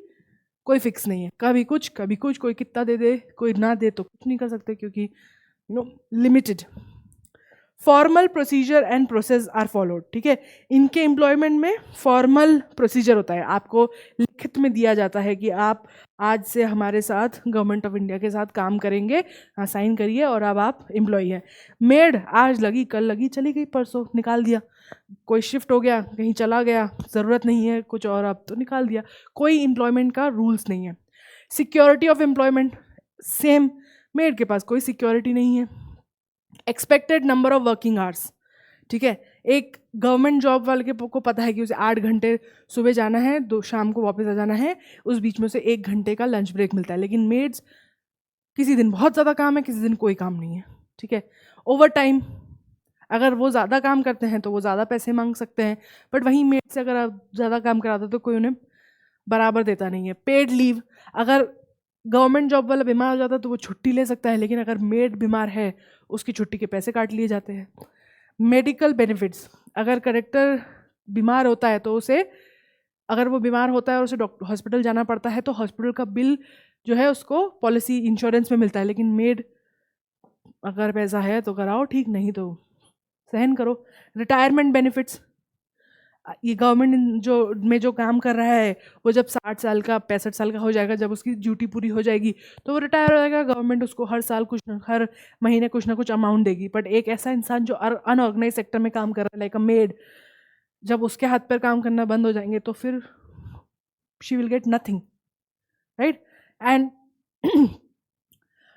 कोई फिक्स नहीं है, कभी कुछ कभी कुछ, कोई कितना दे दे कोई ना दे तो कुछ नहीं कर सकते क्योंकि limited. Formal procedure and process are followed, ठीक है। इनके एम्प्लॉयमेंट में फॉर्मल प्रोसीजर होता है, आपको लिखित में दिया जाता है कि आप आज से हमारे साथ गवर्नमेंट ऑफ इंडिया के साथ काम करेंगे, साइन करिए और अब आप एम्प्लॉई हैं। मेड आज लगी, कल लगी, चली गई, परसों निकाल दिया, कोई शिफ्ट हो गया, कहीं चला गया, ज़रूरत नहीं है कुछ और, अब तो निकाल दिया, कोई एम्प्लॉयमेंट का रूल्स नहीं है। Security of employment same, made के पास कोई सिक्योरिटी नहीं है। Expected number of working hours, ठीक है, एक गवर्नमेंट जॉब वाले को पता है कि उसे 8 घंटे सुबह जाना है, 2 शाम को वापस आ जाना है, उस बीच में उसे 1 घंटे का लंच ब्रेक मिलता है। लेकिन मेड्स किसी दिन बहुत ज़्यादा काम है, किसी दिन कोई काम नहीं है, ठीक है। ओवर टाइम, अगर वो ज़्यादा काम करते हैं तो वो ज़्यादा पैसे मांग सकते हैं, बट वहीं मेड से अगर आप ज़्यादा काम कराते तो कोई उन्हें बराबर देता नहीं है। पेड लीव, अगर गवर्नमेंट जॉब वाला बीमार हो जाता है तो वो छुट्टी ले सकता है, लेकिन अगर मेड बीमार है उसकी छुट्टी के पैसे काट लिए जाते हैं। मेडिकल बेनिफिट्स, अगर करेक्टर बीमार होता है तो उसे, अगर वो बीमार होता है और उसे डॉक्टर हॉस्पिटल जाना पड़ता है तो हॉस्पिटल का बिल जो है उसको पॉलिसी इंश्योरेंस में मिलता है, लेकिन मेड अगर पैसा है तो कराओ, ठीक नहीं तो सहन करो। रिटायरमेंट बेनिफिट्स, ये गवर्नमेंट जो काम कर रहा है वो जब 60 साल का 65 साल का हो जाएगा, जब उसकी ड्यूटी पूरी हो जाएगी तो वो रिटायर हो जाएगा, गवर्नमेंट उसको हर महीने कुछ ना कुछ अमाउंट देगी। बट एक ऐसा इंसान जो अनऑर्गेनाइज सेक्टर में काम कर रहा है लाइक अ मेड, जब उसके हाथ पर काम करना बंद हो जाएंगे तो फिर she will get nothing, right. And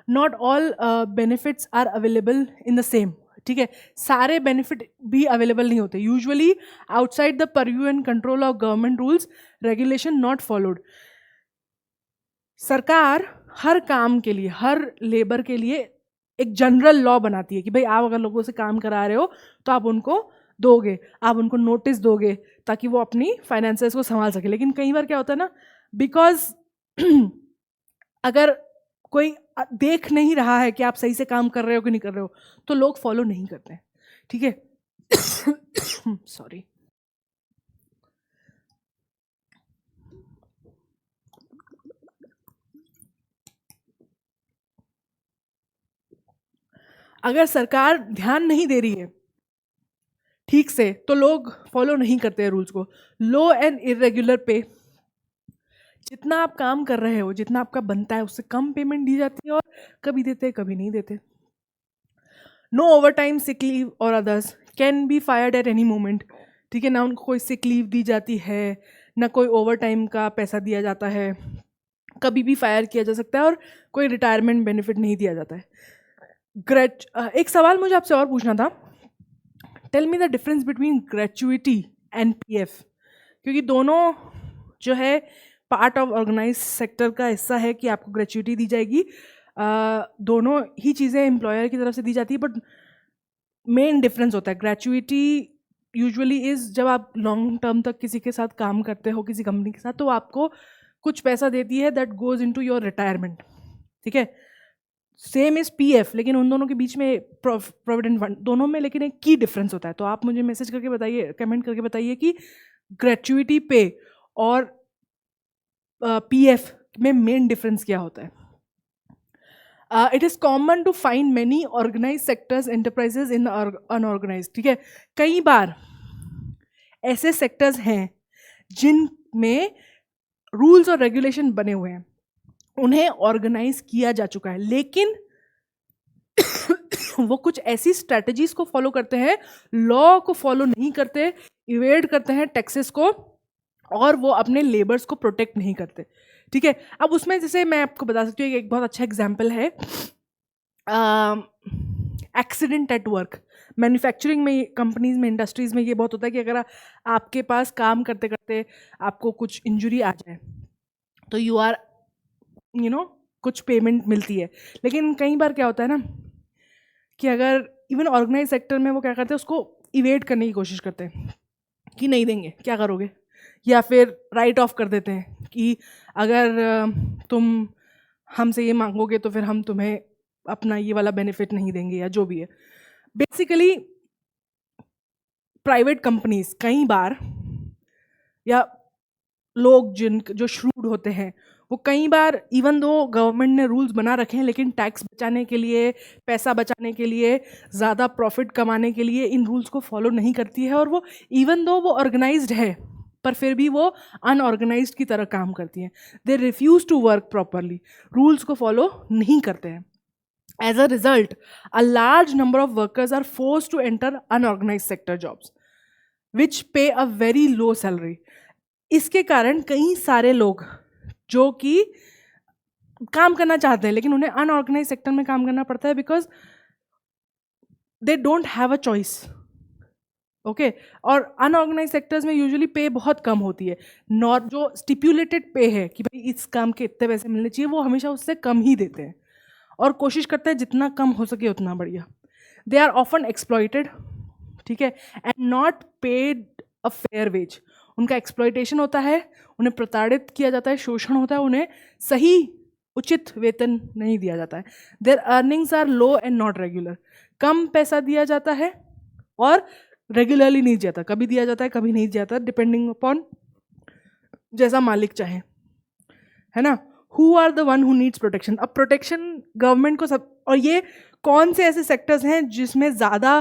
not all benefits are available in the same, ठीक है, सारे बेनिफिट भी अवेलेबल नहीं होते। Usually outside the purview and control of government rules regulation not followed. सरकार हर काम के लिए, हर लेबर के लिए एक जनरल लॉ बनाती है कि भाई आप अगर लोगों से काम करा रहे हो तो आप उनको दोगे, आप उनको नोटिस दोगे ताकि वो अपनी फाइनेंसेस को संभाल सके। लेकिन कई बार क्या होता है ना, बिकॉज अगर कोई देख नहीं रहा है कि आप सही से काम कर रहे हो कि नहीं कर रहे हो तो लोग फॉलो नहीं करते हैं, ठीक है। सॉरी। अगर सरकार ध्यान नहीं दे रही है ठीक से तो लोग फॉलो नहीं करते हैं रूल्स को। लो एंड इरेगुलर पे, जितना आप काम कर रहे हो, जितना आपका बनता है उससे कम पेमेंट दी जाती है और कभी देते कभी नहीं देते। No overtime, sick leave और others can be fired at any moment, ठीक है ना, उनको कोई सिक लीव दी जाती है, ना कोई ओवर टाइम का पैसा दिया जाता है, कभी भी फायर किया जा सकता है, और कोई रिटायरमेंट बेनिफिट नहीं दिया जाता है। एक सवाल मुझे आपसे और पूछना था, tell me the difference between gratuity and PF, क्योंकि दोनों जो है पार्ट ऑफ ऑर्गेनाइज सेक्टर का हिस्सा है कि आपको ग्रेचुइटी दी जाएगी, दोनों ही चीज़ें एम्प्लॉयर की तरफ से दी जाती है, बट मेन डिफरेंस होता है ग्रेचुइटी यूजुअली इज़ जब आप लॉन्ग टर्म तक किसी के साथ काम करते हो, किसी कंपनी के साथ, तो आपको कुछ पैसा देती है that goes into your retirement, ठीक है। सेम इज़ पीएफ, लेकिन उन दोनों के बीच में प्रोविडेंट फंड, दोनों में लेकिन एक की डिफरेंस होता है। तो आप मुझे मैसेज करके बताइए, कमेंट करके बताइए कि ग्रेचुइटी पे और पीएफ में मेन डिफरेंस क्या होता है? It is common to find many organise sectors enterprises in unorganise. ठीक है, कई बार ऐसे सेक्टर्स हैं जिनमें रूल्स और रेगुलेशन बने हुए हैं, उन्हें ऑर्गेनाइज किया जा चुका है, लेकिन वो कुछ ऐसी स्ट्रेटजीज को फॉलो करते हैं, लॉ को फॉलो नहीं करते, इवेड करते हैं टैक्सेस को, और वो अपने लेबर्स को प्रोटेक्ट नहीं करते. ठीक है, अब उसमें जैसे मैं आपको बता सकती हूँ, एक बहुत अच्छा एग्जाम्पल है एक्सीडेंट एट वर्क. मैन्युफैक्चरिंग में, कंपनीज में, इंडस्ट्रीज में ये बहुत होता है कि अगर आपके पास काम करते करते आपको कुछ इंजरी आ जाए तो यू आर कुछ पेमेंट मिलती है. लेकिन कई बार क्या होता है ना कि अगर इवन ऑर्गेनाइज सेक्टर में वो क्या करते हैं, उसको इवेड करने की कोशिश करते हैं कि नहीं देंगे, क्या करोगे, या फिर राइट ऑफ कर देते हैं कि अगर तुम हमसे ये मांगोगे तो फिर हम तुम्हें अपना ये वाला बेनिफिट नहीं देंगे, या जो भी है. बेसिकली प्राइवेट कंपनीज कई बार, या लोग जो श्रूड होते हैं, वो कई बार इवन दो गवर्नमेंट ने रूल्स बना रखे हैं, लेकिन टैक्स बचाने के लिए, पैसा बचाने के लिए, ज़्यादा प्रॉफिट कमाने के लिए इन रूल्स को फॉलो नहीं करती है. और वो इवन दो वो ऑर्गेनाइज्ड है पर फिर भी वो अनऑर्गेनाइज्ड की तरह काम करती हैं. They refuse to work properly, rules को फॉलो नहीं करते हैं. As a result, a large number of workers are forced to enter unorganised sector jobs which pay a very low salary. इसके कारण कई सारे लोग जो कि काम करना चाहते हैं लेकिन उन्हें अनऑर्गेनाइज सेक्टर में काम करना पड़ता है, because they don't have a choice. Okay, और अनऑर्गेनाइज सेक्टर्स में यूजुअली पे बहुत कम होती है. जो स्टिप्यूलेटेड पे है कि भाई इस काम के इतने पैसे मिलने चाहिए, वो हमेशा उससे कम ही देते हैं और कोशिश करते हैं जितना कम हो सके उतना बढ़िया. दे आर ऑफन एक्सप्लॉइटेड, ठीक है, and not paid a fair wage. उनका एक्सप्लॉइटेशन होता है, उन्हें प्रताड़ित किया जाता है, शोषण होता है, उन्हें सही उचित वेतन नहीं दिया जाता है. Their earnings are low and not regular. कम पैसा दिया जाता है और रेगुलरली नहीं जाता, कभी दिया जाता है कभी नहीं दिया जाता, डिपेंडिंग अपॉन जैसा मालिक चाहे, है ना. Who are the one who needs protection. अब प्रोटेक्शन गवर्नमेंट को सब, और ये कौन से ऐसे सेक्टर्स हैं जिसमें ज़्यादा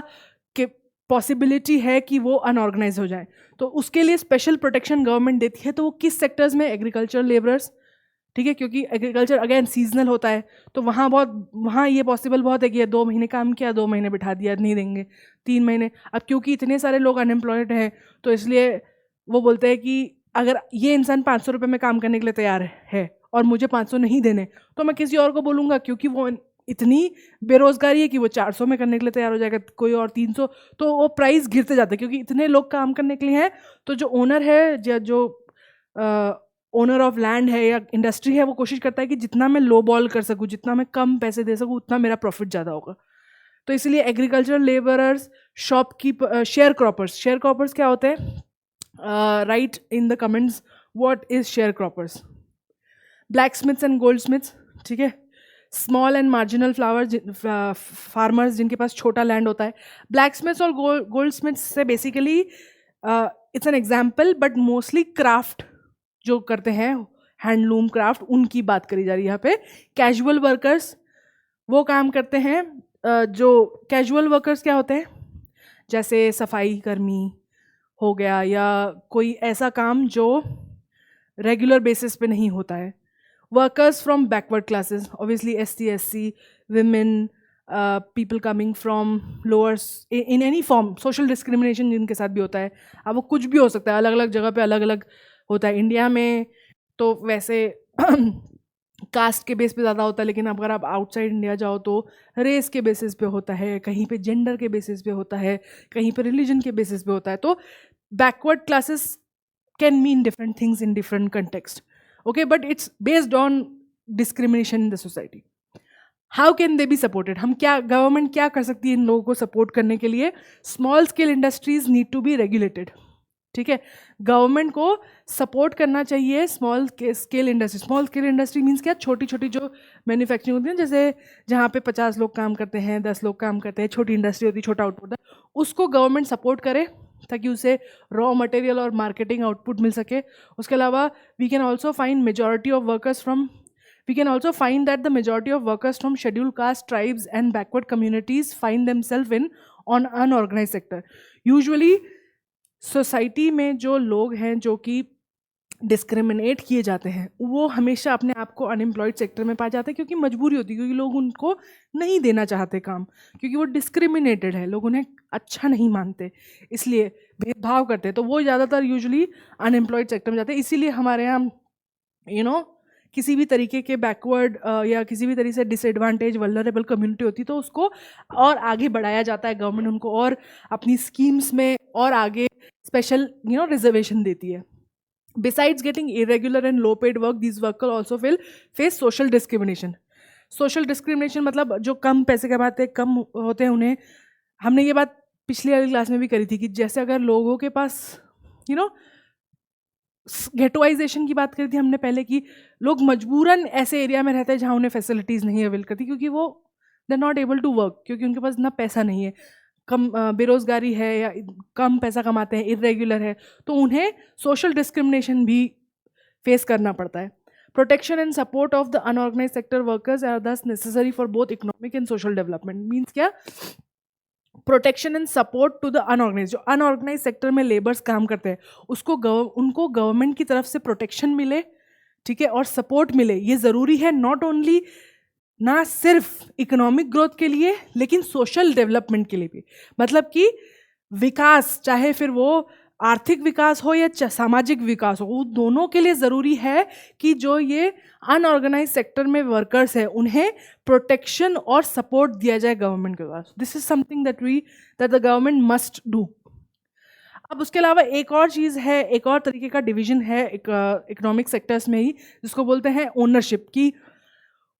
के पॉसिबिलिटी है कि वो अनऑर्गेनाइज हो जाए, तो उसके लिए स्पेशल प्रोटेक्शन गवर्नमेंट देती है. तो वो किस सेक्टर्स में? एग्रीकल्चर लेबरर्स, ठीक है, क्योंकि एग्रीकल्चर अगेन सीजनल होता है, तो वहाँ ये पॉसिबल बहुत है कि 2 महीने काम किया, 2 महीने बिठा दिया, नहीं देंगे, 3 महीने. अब क्योंकि इतने सारे लोग अनएम्प्लॉयड हैं तो इसलिए वो बोलते हैं कि अगर ये इंसान 500 रुपये में काम करने के लिए तैयार है और मुझे 500 नहीं देने, तो मैं किसी और को बोलूँगा, क्योंकि वो इतनी बेरोजगारी है कि वो 400 में करने के लिए तैयार हो जाएगा, कोई और 300. तो वो प्राइस गिरते जाते हैं क्योंकि इतने लोग काम करने के लिए हैं. तो जो ओनर है या जो ओनर ऑफ लैंड है या इंडस्ट्री है, वो कोशिश करता है कि जितना मैं लो बॉल कर सकूँ, जितना मैं कम पैसे दे सकूँ, उतना मेरा प्रॉफिट ज़्यादा होगा. तो इसलिए agriculture labourers, shopkeeper, share croppers क्या होते हैं? Right in the comments what is share croppers. Black Smiths and gold Smiths, ठीक है, स्मॉल एंड मार्जिनल फार्मर्स जिनके पास छोटा लैंड होता है. ब्लैक स्मिथ्स और गोल्ड स्मिथ्स से basically it's an example, but mostly craft जो करते हैं, हैंडलूम क्राफ्ट, उनकी बात करी जा रही है यहाँ पे. कैजुअल वर्कर्स वो काम करते हैं, जो कैजुअल वर्कर्स क्या होते हैं, जैसे सफाई कर्मी हो गया या कोई ऐसा काम जो रेगुलर बेसिस पे नहीं होता है. Workers from backward classes, obviously ST SC, women, people coming from lower in any form, social discrimination जिनके साथ भी होता है. अब वो कुछ भी हो सकता है, अलग अलग जगह पे अलग अलग होता है. इंडिया में तो वैसे कास्ट के बेस पे ज़्यादा होता है, लेकिन अगर आप आउटसाइड इंडिया जाओ तो रेस के बेसिस पे होता है, कहीं पे जेंडर के बेसिस पे होता है, कहीं पे रिलीजन के बेसिस पे होता है. तो backward classes can mean different things in different context. Okay, but it's based on discrimination in the society. How can they be supported? Government क्या कर सकती है इन लोगों को सपोर्ट करने के लिए? Small scale industries need to be regulated, ठीक है. गवर्नमेंट को सपोर्ट करना चाहिए small scale industry. Small scale industry means क्या? छोटी छोटी जो मैन्युफैक्चरिंग होती है, जैसे जहाँ पे 50 लोग काम करते हैं, 10 लोग काम करते हैं, छोटी इंडस्ट्री होती है, छोटा आउटपुट है, उसको गवर्नमेंट सपोर्ट करे ताकि उसे रॉ मटेरियल और मार्केटिंग आउटपुट मिल सके। उसके अलावा we can also find majority of workers from we can also find that the majority of workers from scheduled caste, tribes and backward communities find themselves in on unorganized sector. Usually society में जो लोग हैं जो कि discriminate किए जाते हैं वो हमेशा अपने आप को अनएम्प्लॉयड सेक्टर में पाए जाते हैं, क्योंकि मजबूरी होती है, क्योंकि लोग उनको नहीं देना चाहते काम, क्योंकि वो डिस्क्रिमिनेटेड है, लोग उन्हें अच्छा नहीं मानते, इसलिए भेदभाव करते हैं, तो वो ज़्यादातर यूजुअली अनएम्प्लॉयड सेक्टर में जाते हैं। इसीलिए हमारे यहाँ किसी भी तरीके के बैकवर्ड या किसी भी तरीके से डिसएडवांटेज वल्नरेबल कम्युनिटी होती है तो उसको और आगे बढ़ाया जाता है, गवर्नमेंट उनको और अपनी स्कीम्स में और आगे स्पेशल रिजर्वेशन देती है। Besides getting irregular and low paid work, these workers also will face social discrimination. Social discrimination मतलब जो कम पैसे कमाते हैं, कम होते हैं उन्हें, हमने ये बात पिछली वाली क्लास में भी करी थी कि जैसे अगर लोगों के पास गेटोइजेशन की बात करी थी हमने पहले, कि लोग मजबूरन ऐसे एरिया में रहते हैं जहाँ उन्हें फैसिलिटीज़ नहीं अवेल करती, क्योंकि वो they are not able to work, क्योंकि उनके पास ना पैसा नहीं है, कम बेरोज़गारी है या कम पैसा कमाते हैं, इरेगुलर है, तो उन्हें सोशल डिस्क्रिमिनेशन भी फेस करना पड़ता है। Protection and support of the unorganise sector workers are thus necessary for both economic and social development. Means क्या, protection and support to the unorganise, जो अनऑर्गेनाइज सेक्टर में लेबर्स काम करते हैं उनको गवर्नमेंट की तरफ से प्रोटेक्शन मिले, ठीक है, और सपोर्ट मिले, ये ज़रूरी है, नॉट ओनली ना सिर्फ इकोनॉमिक ग्रोथ के लिए लेकिन सोशल डेवलपमेंट के लिए भी। मतलब कि विकास, चाहे फिर वो आर्थिक विकास हो या सामाजिक विकास हो, वो दोनों के लिए ज़रूरी है कि जो ये अनऑर्गेनाइज सेक्टर में वर्कर्स है उन्हें प्रोटेक्शन और सपोर्ट दिया जाए गवर्नमेंट के द्वारा। This is something that the government must do. अब उसके अलावा एक और चीज़ है, एक और तरीके का डिवीजन है इकोनॉमिक सेक्टर्स में ही, जिसको बोलते हैं ओनरशिप, की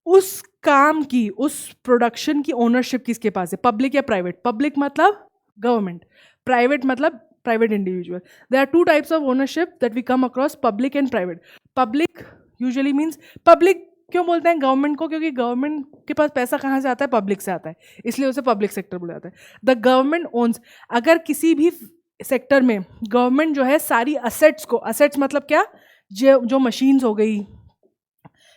उस काम की, उस प्रोडक्शन की ओनरशिप किसके पास है, पब्लिक या प्राइवेट। पब्लिक मतलब गवर्नमेंट, प्राइवेट मतलब private individual. There are two types of ownership that we come across, public and private. Public usually means, public क्यों बोलते हैं गवर्नमेंट को, क्योंकि गवर्नमेंट के पास पैसा कहाँ से आता है, पब्लिक से आता है, इसलिए उसे पब्लिक सेक्टर बोला जाता है। द गवर्नमेंट ओन्स, अगर किसी भी सेक्टर में गवर्नमेंट जो है सारी असेट्स को, असेट्स मतलब क्या, जो मशीन्स हो गई,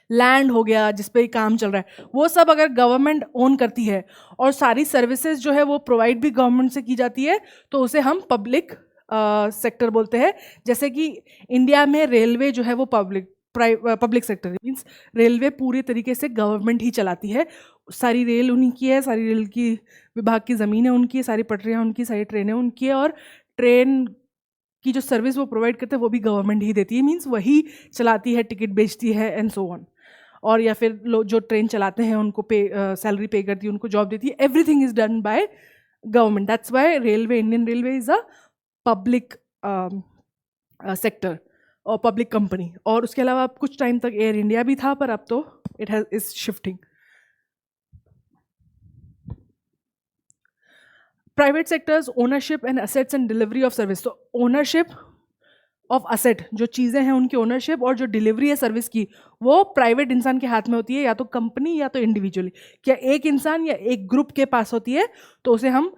लैंड हो गया जिस पे काम चल रहा है, वो सब अगर गवर्नमेंट ओन करती है और सारी सर्विसेज जो है वो प्रोवाइड भी गवर्नमेंट से की जाती है, तो उसे हम पब्लिक सेक्टर बोलते हैं। जैसे कि इंडिया में रेलवे जो है वो पब्लिक सेक्टर मीन्स रेलवे पूरी तरीके से गवर्नमेंट ही चलाती है, सारी रेल उन्हीं की है, सारी रेल की विभाग की ज़मीनें उनकी है, सारी पटरियाँ उनकी, सारी ट्रेनें उनकी है, और ट्रेन की जो सर्विस वो प्रोवाइड करते हैं वो भी गवर्नमेंट ही देती है, मीन्स वही चलाती है, टिकट बेचती है एंड सो ऑन। और या फिर लोग जो ट्रेन चलाते हैं उनको सैलरी पे करती है, उनको जॉब देती है, everything is done by government. That's why railway, Indian railway is a public sector और पब्लिक कंपनी। और उसके अलावा अब कुछ टाइम तक एयर इंडिया भी था, पर अब तो it has is shifting. Private sectors, ownership and assets and delivery of service. तो ओनरशिप ऑफ असेट, जो चीज़ें हैं उनकी ओनरशिप, और जो डिलीवरी है सर्विस की, वो प्राइवेट इंसान के हाथ में होती है, या तो कंपनी या तो इंडिविजुअली। क्या एक इंसान या एक ग्रुप के पास होती है तो उसे हम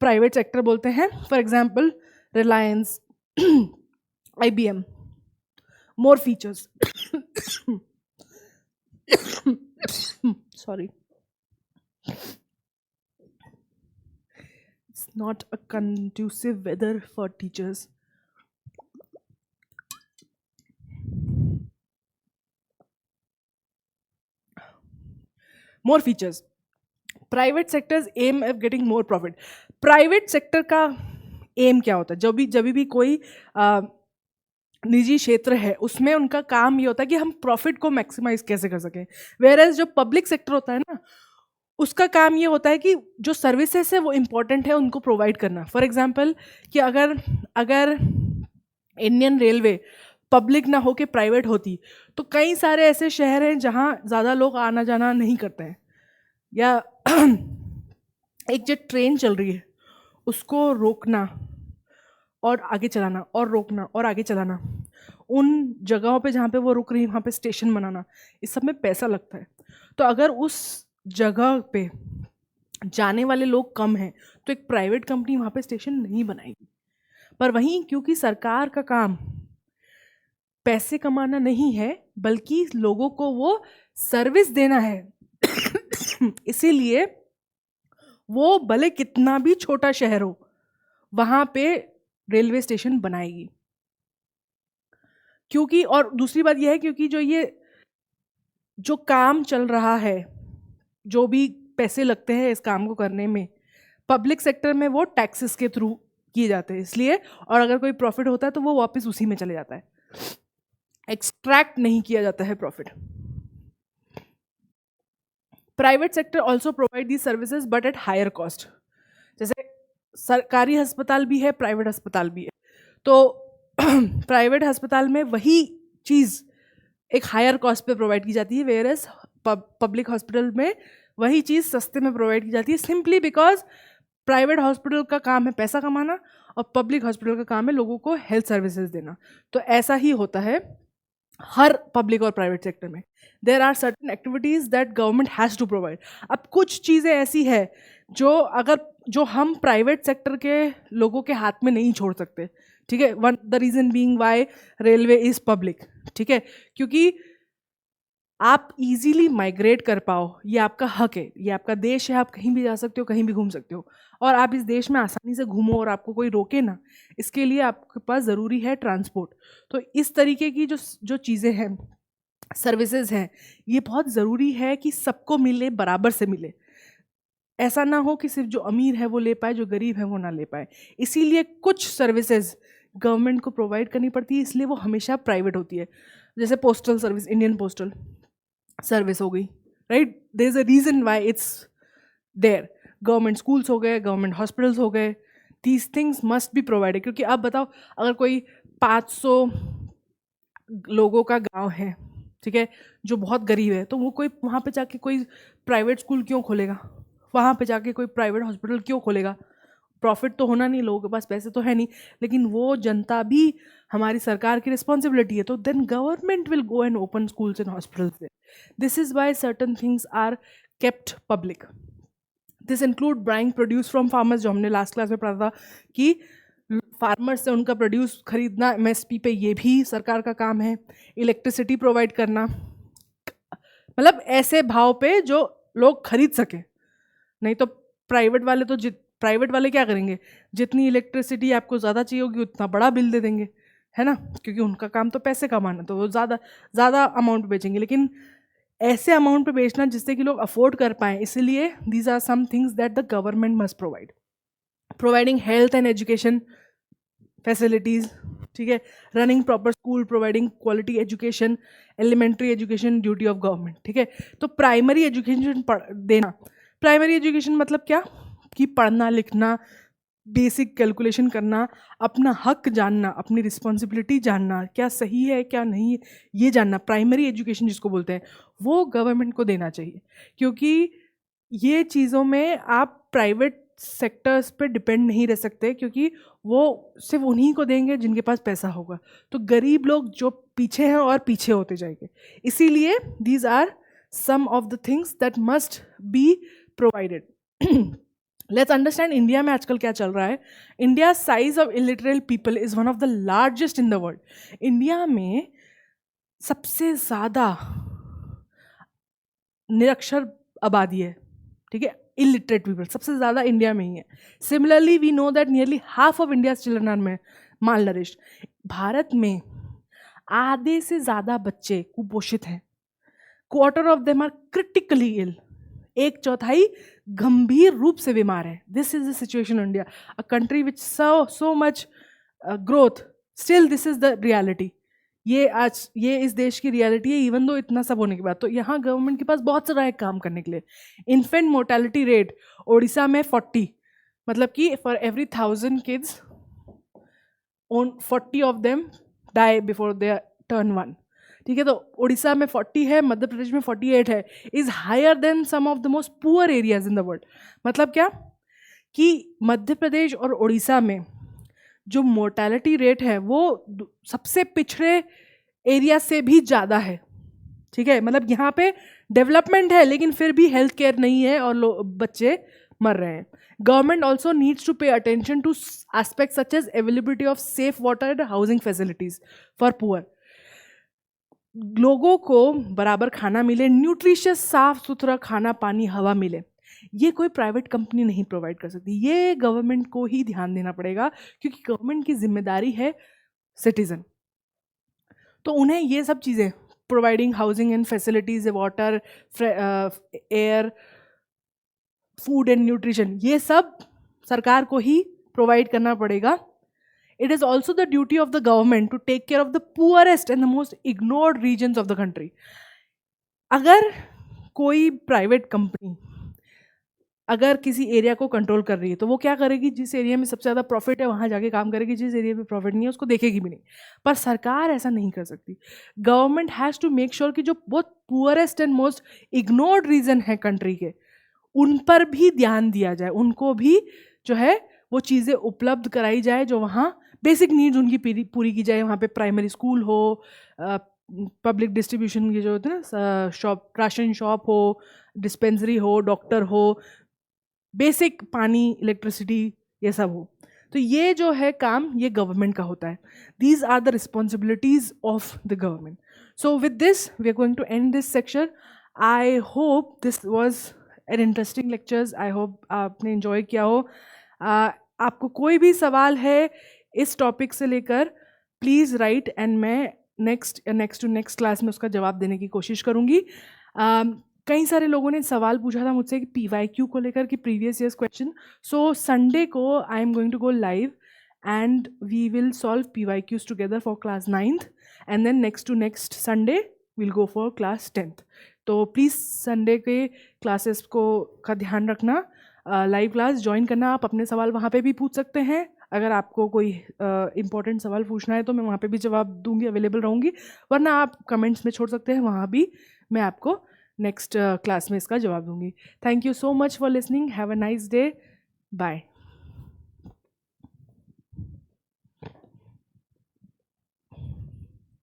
प्राइवेट सेक्टर बोलते हैं। For example Reliance, IBM, more features, sorry, it's not a conducive weather for teachers. More features. Private sectors aim at getting more profit. Private sector का एम क्या होता है? जब भी कोई निजी क्षेत्र है उसमें उनका काम ये होता है कि हम प्रॉफिट को मैक्सिमाइज कैसे कर सकें। वेयर जो पब्लिक सेक्टर होता है ना, उसका काम ये होता है कि जो सर्विसेज है वो इम्पोर्टेंट है उनको प्रोवाइड करना। फॉर एग्जांपल कि अगर इंडियन रेलवे पब्लिक ना हो के प्राइवेट होती तो कई सारे ऐसे शहर हैं जहाँ ज़्यादा लोग आना जाना नहीं करते हैं, या एक जो ट्रेन चल रही है उसको रोकना और आगे चलाना और रोकना और आगे चलाना, उन जगहों पे जहाँ पे वो रुक रही है वहाँ पे स्टेशन बनाना, इस सब में पैसा लगता है। तो अगर उस जगह पे जाने वाले लोग कम हैं तो एक प्राइवेट कंपनी वहाँ पे स्टेशन नहीं बनाएगी। पर वहीं क्योंकि सरकार का काम पैसे कमाना नहीं है बल्कि लोगों को वो सर्विस देना है, इसीलिए वो भले कितना भी छोटा शहर हो वहां पे रेलवे स्टेशन बनाएगी। क्योंकि और दूसरी बात यह है क्योंकि जो काम चल रहा है, जो भी पैसे लगते हैं इस काम को करने में, पब्लिक सेक्टर में वो टैक्सेस के थ्रू किए जाते हैं, इसलिए। और अगर कोई प्रॉफिट होता है तो वो वापस उसी में चले जाता है, एक्सट्रैक्ट नहीं किया जाता है profit. Private sector also provide the services but at higher cost. जैसे सरकारी अस्पताल भी है, प्राइवेट अस्पताल भी है, तो प्राइवेट अस्पताल में वही चीज़ एक हायर कॉस्ट पे प्रोवाइड की जाती है, वेयर एज पब्लिक हॉस्पिटल में वही चीज़ सस्ते में प्रोवाइड की जाती है, सिंपली बिकॉज प्राइवेट हॉस्पिटल का काम है पैसा कमाना और पब्लिक हॉस्पिटल का काम है लोगों को हेल्थ सर्विसेज देना। तो ऐसा ही होता है हर पब्लिक और प्राइवेट सेक्टर में। There are certain activities that government has to provide. अब कुछ चीज़ें ऐसी है जो हम प्राइवेट सेक्टर के लोगों के हाथ में नहीं छोड़ सकते, ठीक है। The reason being why railway is public, ठीक है, क्योंकि आप इजीली माइग्रेट कर पाओ, ये आपका हक है, ये आपका देश है, आप कहीं भी जा सकते हो, कहीं भी घूम सकते हो, और आप इस देश में आसानी से घूमो और आपको कोई रोके ना, इसके लिए आपके पास ज़रूरी है ट्रांसपोर्ट। तो इस तरीके की जो चीज़ें हैं, सर्विसेज हैं, ये बहुत ज़रूरी है कि सबको मिले, बराबर से मिले। ऐसा ना हो कि सिर्फ जो अमीर है वो ले पाए, जो गरीब है वो ना ले पाए। इसीलिए कुछ सर्विसेज गवर्नमेंट को प्रोवाइड करनी पड़ती है, इसलिए वो हमेशा प्राइवेट होती है। जैसे postal service, Indian postal service हो गई, right, there is a reason why it's there. Government schools हो गए, गवर्नमेंट हॉस्पिटल्स हो गए, these things must be provided. क्योंकि आप बताओ, अगर कोई 500 लोगों का गांव है, ठीक है, जो बहुत गरीब है, तो वो कोई वहाँ पे जाके कोई प्राइवेट स्कूल क्यों खोलेगा, वहाँ पे जाके कोई प्राइवेट हॉस्पिटल क्यों खोलेगा? प्रॉफिट तो होना नहीं, लोगों के पास पैसे तो है नहीं, लेकिन वो जनता भी हमारी सरकार की रिस्पॉन्सिबिलिटी है। तो then government will go and open schools and hospitals. This is why certain things are kept public. This include buying produce from farmers, जो हमने लास्ट क्लास में पढ़ा था कि फार्मर्स से उनका प्रोड्यूस खरीदना एमएसपी पे, ये भी सरकार का काम है। इलेक्ट्रिसिटी प्रोवाइड करना, मतलब ऐसे भाव पे जो लोग खरीद सके, नहीं तो प्राइवेट वाले क्या करेंगे, जितनी इलेक्ट्रिसिटी आपको ज़्यादा चाहिए होगी उतना बड़ा बिल दे देंगे, है ना, क्योंकि उनका काम तो पैसे कमाना, तो वो ज़्यादा अमाउंट बेचेंगे, लेकिन ऐसे अमाउंट पे बेचना जिससे कि लोग अफोर्ड कर पाएँ। इसीलिए these are some things that the government must provide. Providing health and education facilities, ठीक है, running proper school, providing quality education, elementary education, duty of government, ठीक है। तो प्राइमरी एजुकेशन देना, प्राइमरी एजुकेशन मतलब क्या कि पढ़ना लिखना, बेसिक कैलकुलेशन करना, अपना हक जानना, अपनी रिस्पॉन्सिबिलिटी जानना, क्या सही है क्या नहीं है ये जानना, प्राइमरी एजुकेशन जिसको बोलते हैं, वो गवर्नमेंट को देना चाहिए। क्योंकि ये चीज़ों में आप प्राइवेट सेक्टर्स पे डिपेंड नहीं रह सकते, क्योंकि वो सिर्फ उन्हीं को देंगे जिनके पास पैसा होगा, तो गरीब लोग जो पीछे हैं और पीछे होते जाएंगे। इसीलिए these are some of the things that must be provided. Let's understand India में आजकल क्या चल रहा है। India size of illiterate people is one of the largest in the world. India में सबसे ज़्यादा निरक्षर आबादी है, ठीक है, इलिटरेट पीपल सबसे ज़्यादा इंडिया में ही है। Similarly we know that nearly half of India children are malnourished. Bharat में आधे से ज़्यादा बच्चे कुपोषित हैं, quarter of them are critically ill, 1/4 गंभीर रूप से बीमार है। This is the situation in India, a country which so much growth, still this is the reality. ये इस देश की रियलिटी है, इवन दो इतना सब होने के बाद। तो यहाँ गवर्नमेंट के पास बहुत सारा है काम करने के लिए। इन्फेंट मोर्टेलिटी रेट उड़ीसा में 40, मतलब कि for every 1000 kids 40 of them die before they turn 1, ठीक है। तो उड़ीसा में 40 है, मध्य प्रदेश में 48 है, is higher than some of the most poor areas in the world. मतलब क्या कि मध्य प्रदेश और उड़ीसा में जो मोर्टेलिटी रेट है वो सबसे पिछड़े एरिया से भी ज़्यादा है, ठीक है। मतलब यहाँ पे डेवलपमेंट है लेकिन फिर भी हेल्थ केयर नहीं है और बच्चे मर रहे हैं. Government also needs to pay attention to aspects such as availability of safe water and housing facilities for poor. लोगों को बराबर खाना मिले, न्यूट्रिशियस साफ सुथरा खाना, पानी, हवा मिले. ये कोई प्राइवेट कंपनी नहीं प्रोवाइड कर सकती. ये गवर्नमेंट को ही ध्यान देना पड़ेगा, क्योंकि गवर्नमेंट की जिम्मेदारी है सिटीजन. तो उन्हें ये सब चीज़ें, providing housing and facilities, water, air, food and nutrition, ये सब सरकार को ही प्रोवाइड करना पड़ेगा. It is also the duty of the government to take care of the poorest and the most ignored regions of the country. अगर कोई private company अगर किसी एरिया को कंट्रोल कर रही है, तो वो क्या करेगी? जिस एरिया में सबसे ज़्यादा प्रॉफिट है वहाँ जाके काम करेगी, जिस एरिया में प्रॉफिट नहीं है उसको देखेगी भी नहीं. पर सरकार ऐसा नहीं कर सकती. Government has to make sure कि जो बहुत poorest and most ignored region है कंट्री के, उन पर भी ध्यान दिया जाए, उनको भी जो है वो चीज़ें उपलब्ध कराई जाए, जो वहाँ बेसिक नीड्स उनकी पूरी की जाए. वहाँ पे प्राइमरी स्कूल हो, पब्लिक डिस्ट्रीब्यूशन की जो होती है ना, शॉप, राशन शॉप हो, डिस्पेंसरी हो, डॉक्टर हो, बेसिक पानी, इलेक्ट्रिसिटी, ये सब हो. तो ये जो है काम, ये गवर्नमेंट का होता है. These are the responsibilities of the government. So with this we are going to end this section. I hope this was an interesting lectures. I hope आपने इन्जॉय किया हो. आपको कोई भी सवाल है इस टॉपिक से लेकर, प्लीज़ राइट, एंड मैं नेक्स्ट टू नेक्स्ट क्लास में उसका जवाब देने की कोशिश करूँगी. कई सारे लोगों ने सवाल पूछा था मुझसे कि PYQ को लेकर, कि previous years question. So Sunday को I am going to go live and we will solve PYQs together for class 9th, and then next to next Sunday will go for class 10th. तो please Sunday के classes का ध्यान रखना. Live class join करना. आप अपने सवाल वहाँ पे भी पूछ सकते हैं. अगर आपको कोई इम्पोर्टेंट सवाल पूछना है तो मैं वहाँ पे भी जवाब दूंगी, अवेलेबल रहूँगी. वरना आप कमेंट्स में छोड़ सकते हैं, वहाँ भी मैं आपको नेक्स्ट क्लास में इसका जवाब दूंगी. Thank you so much for listening. Have a nice day. Bye.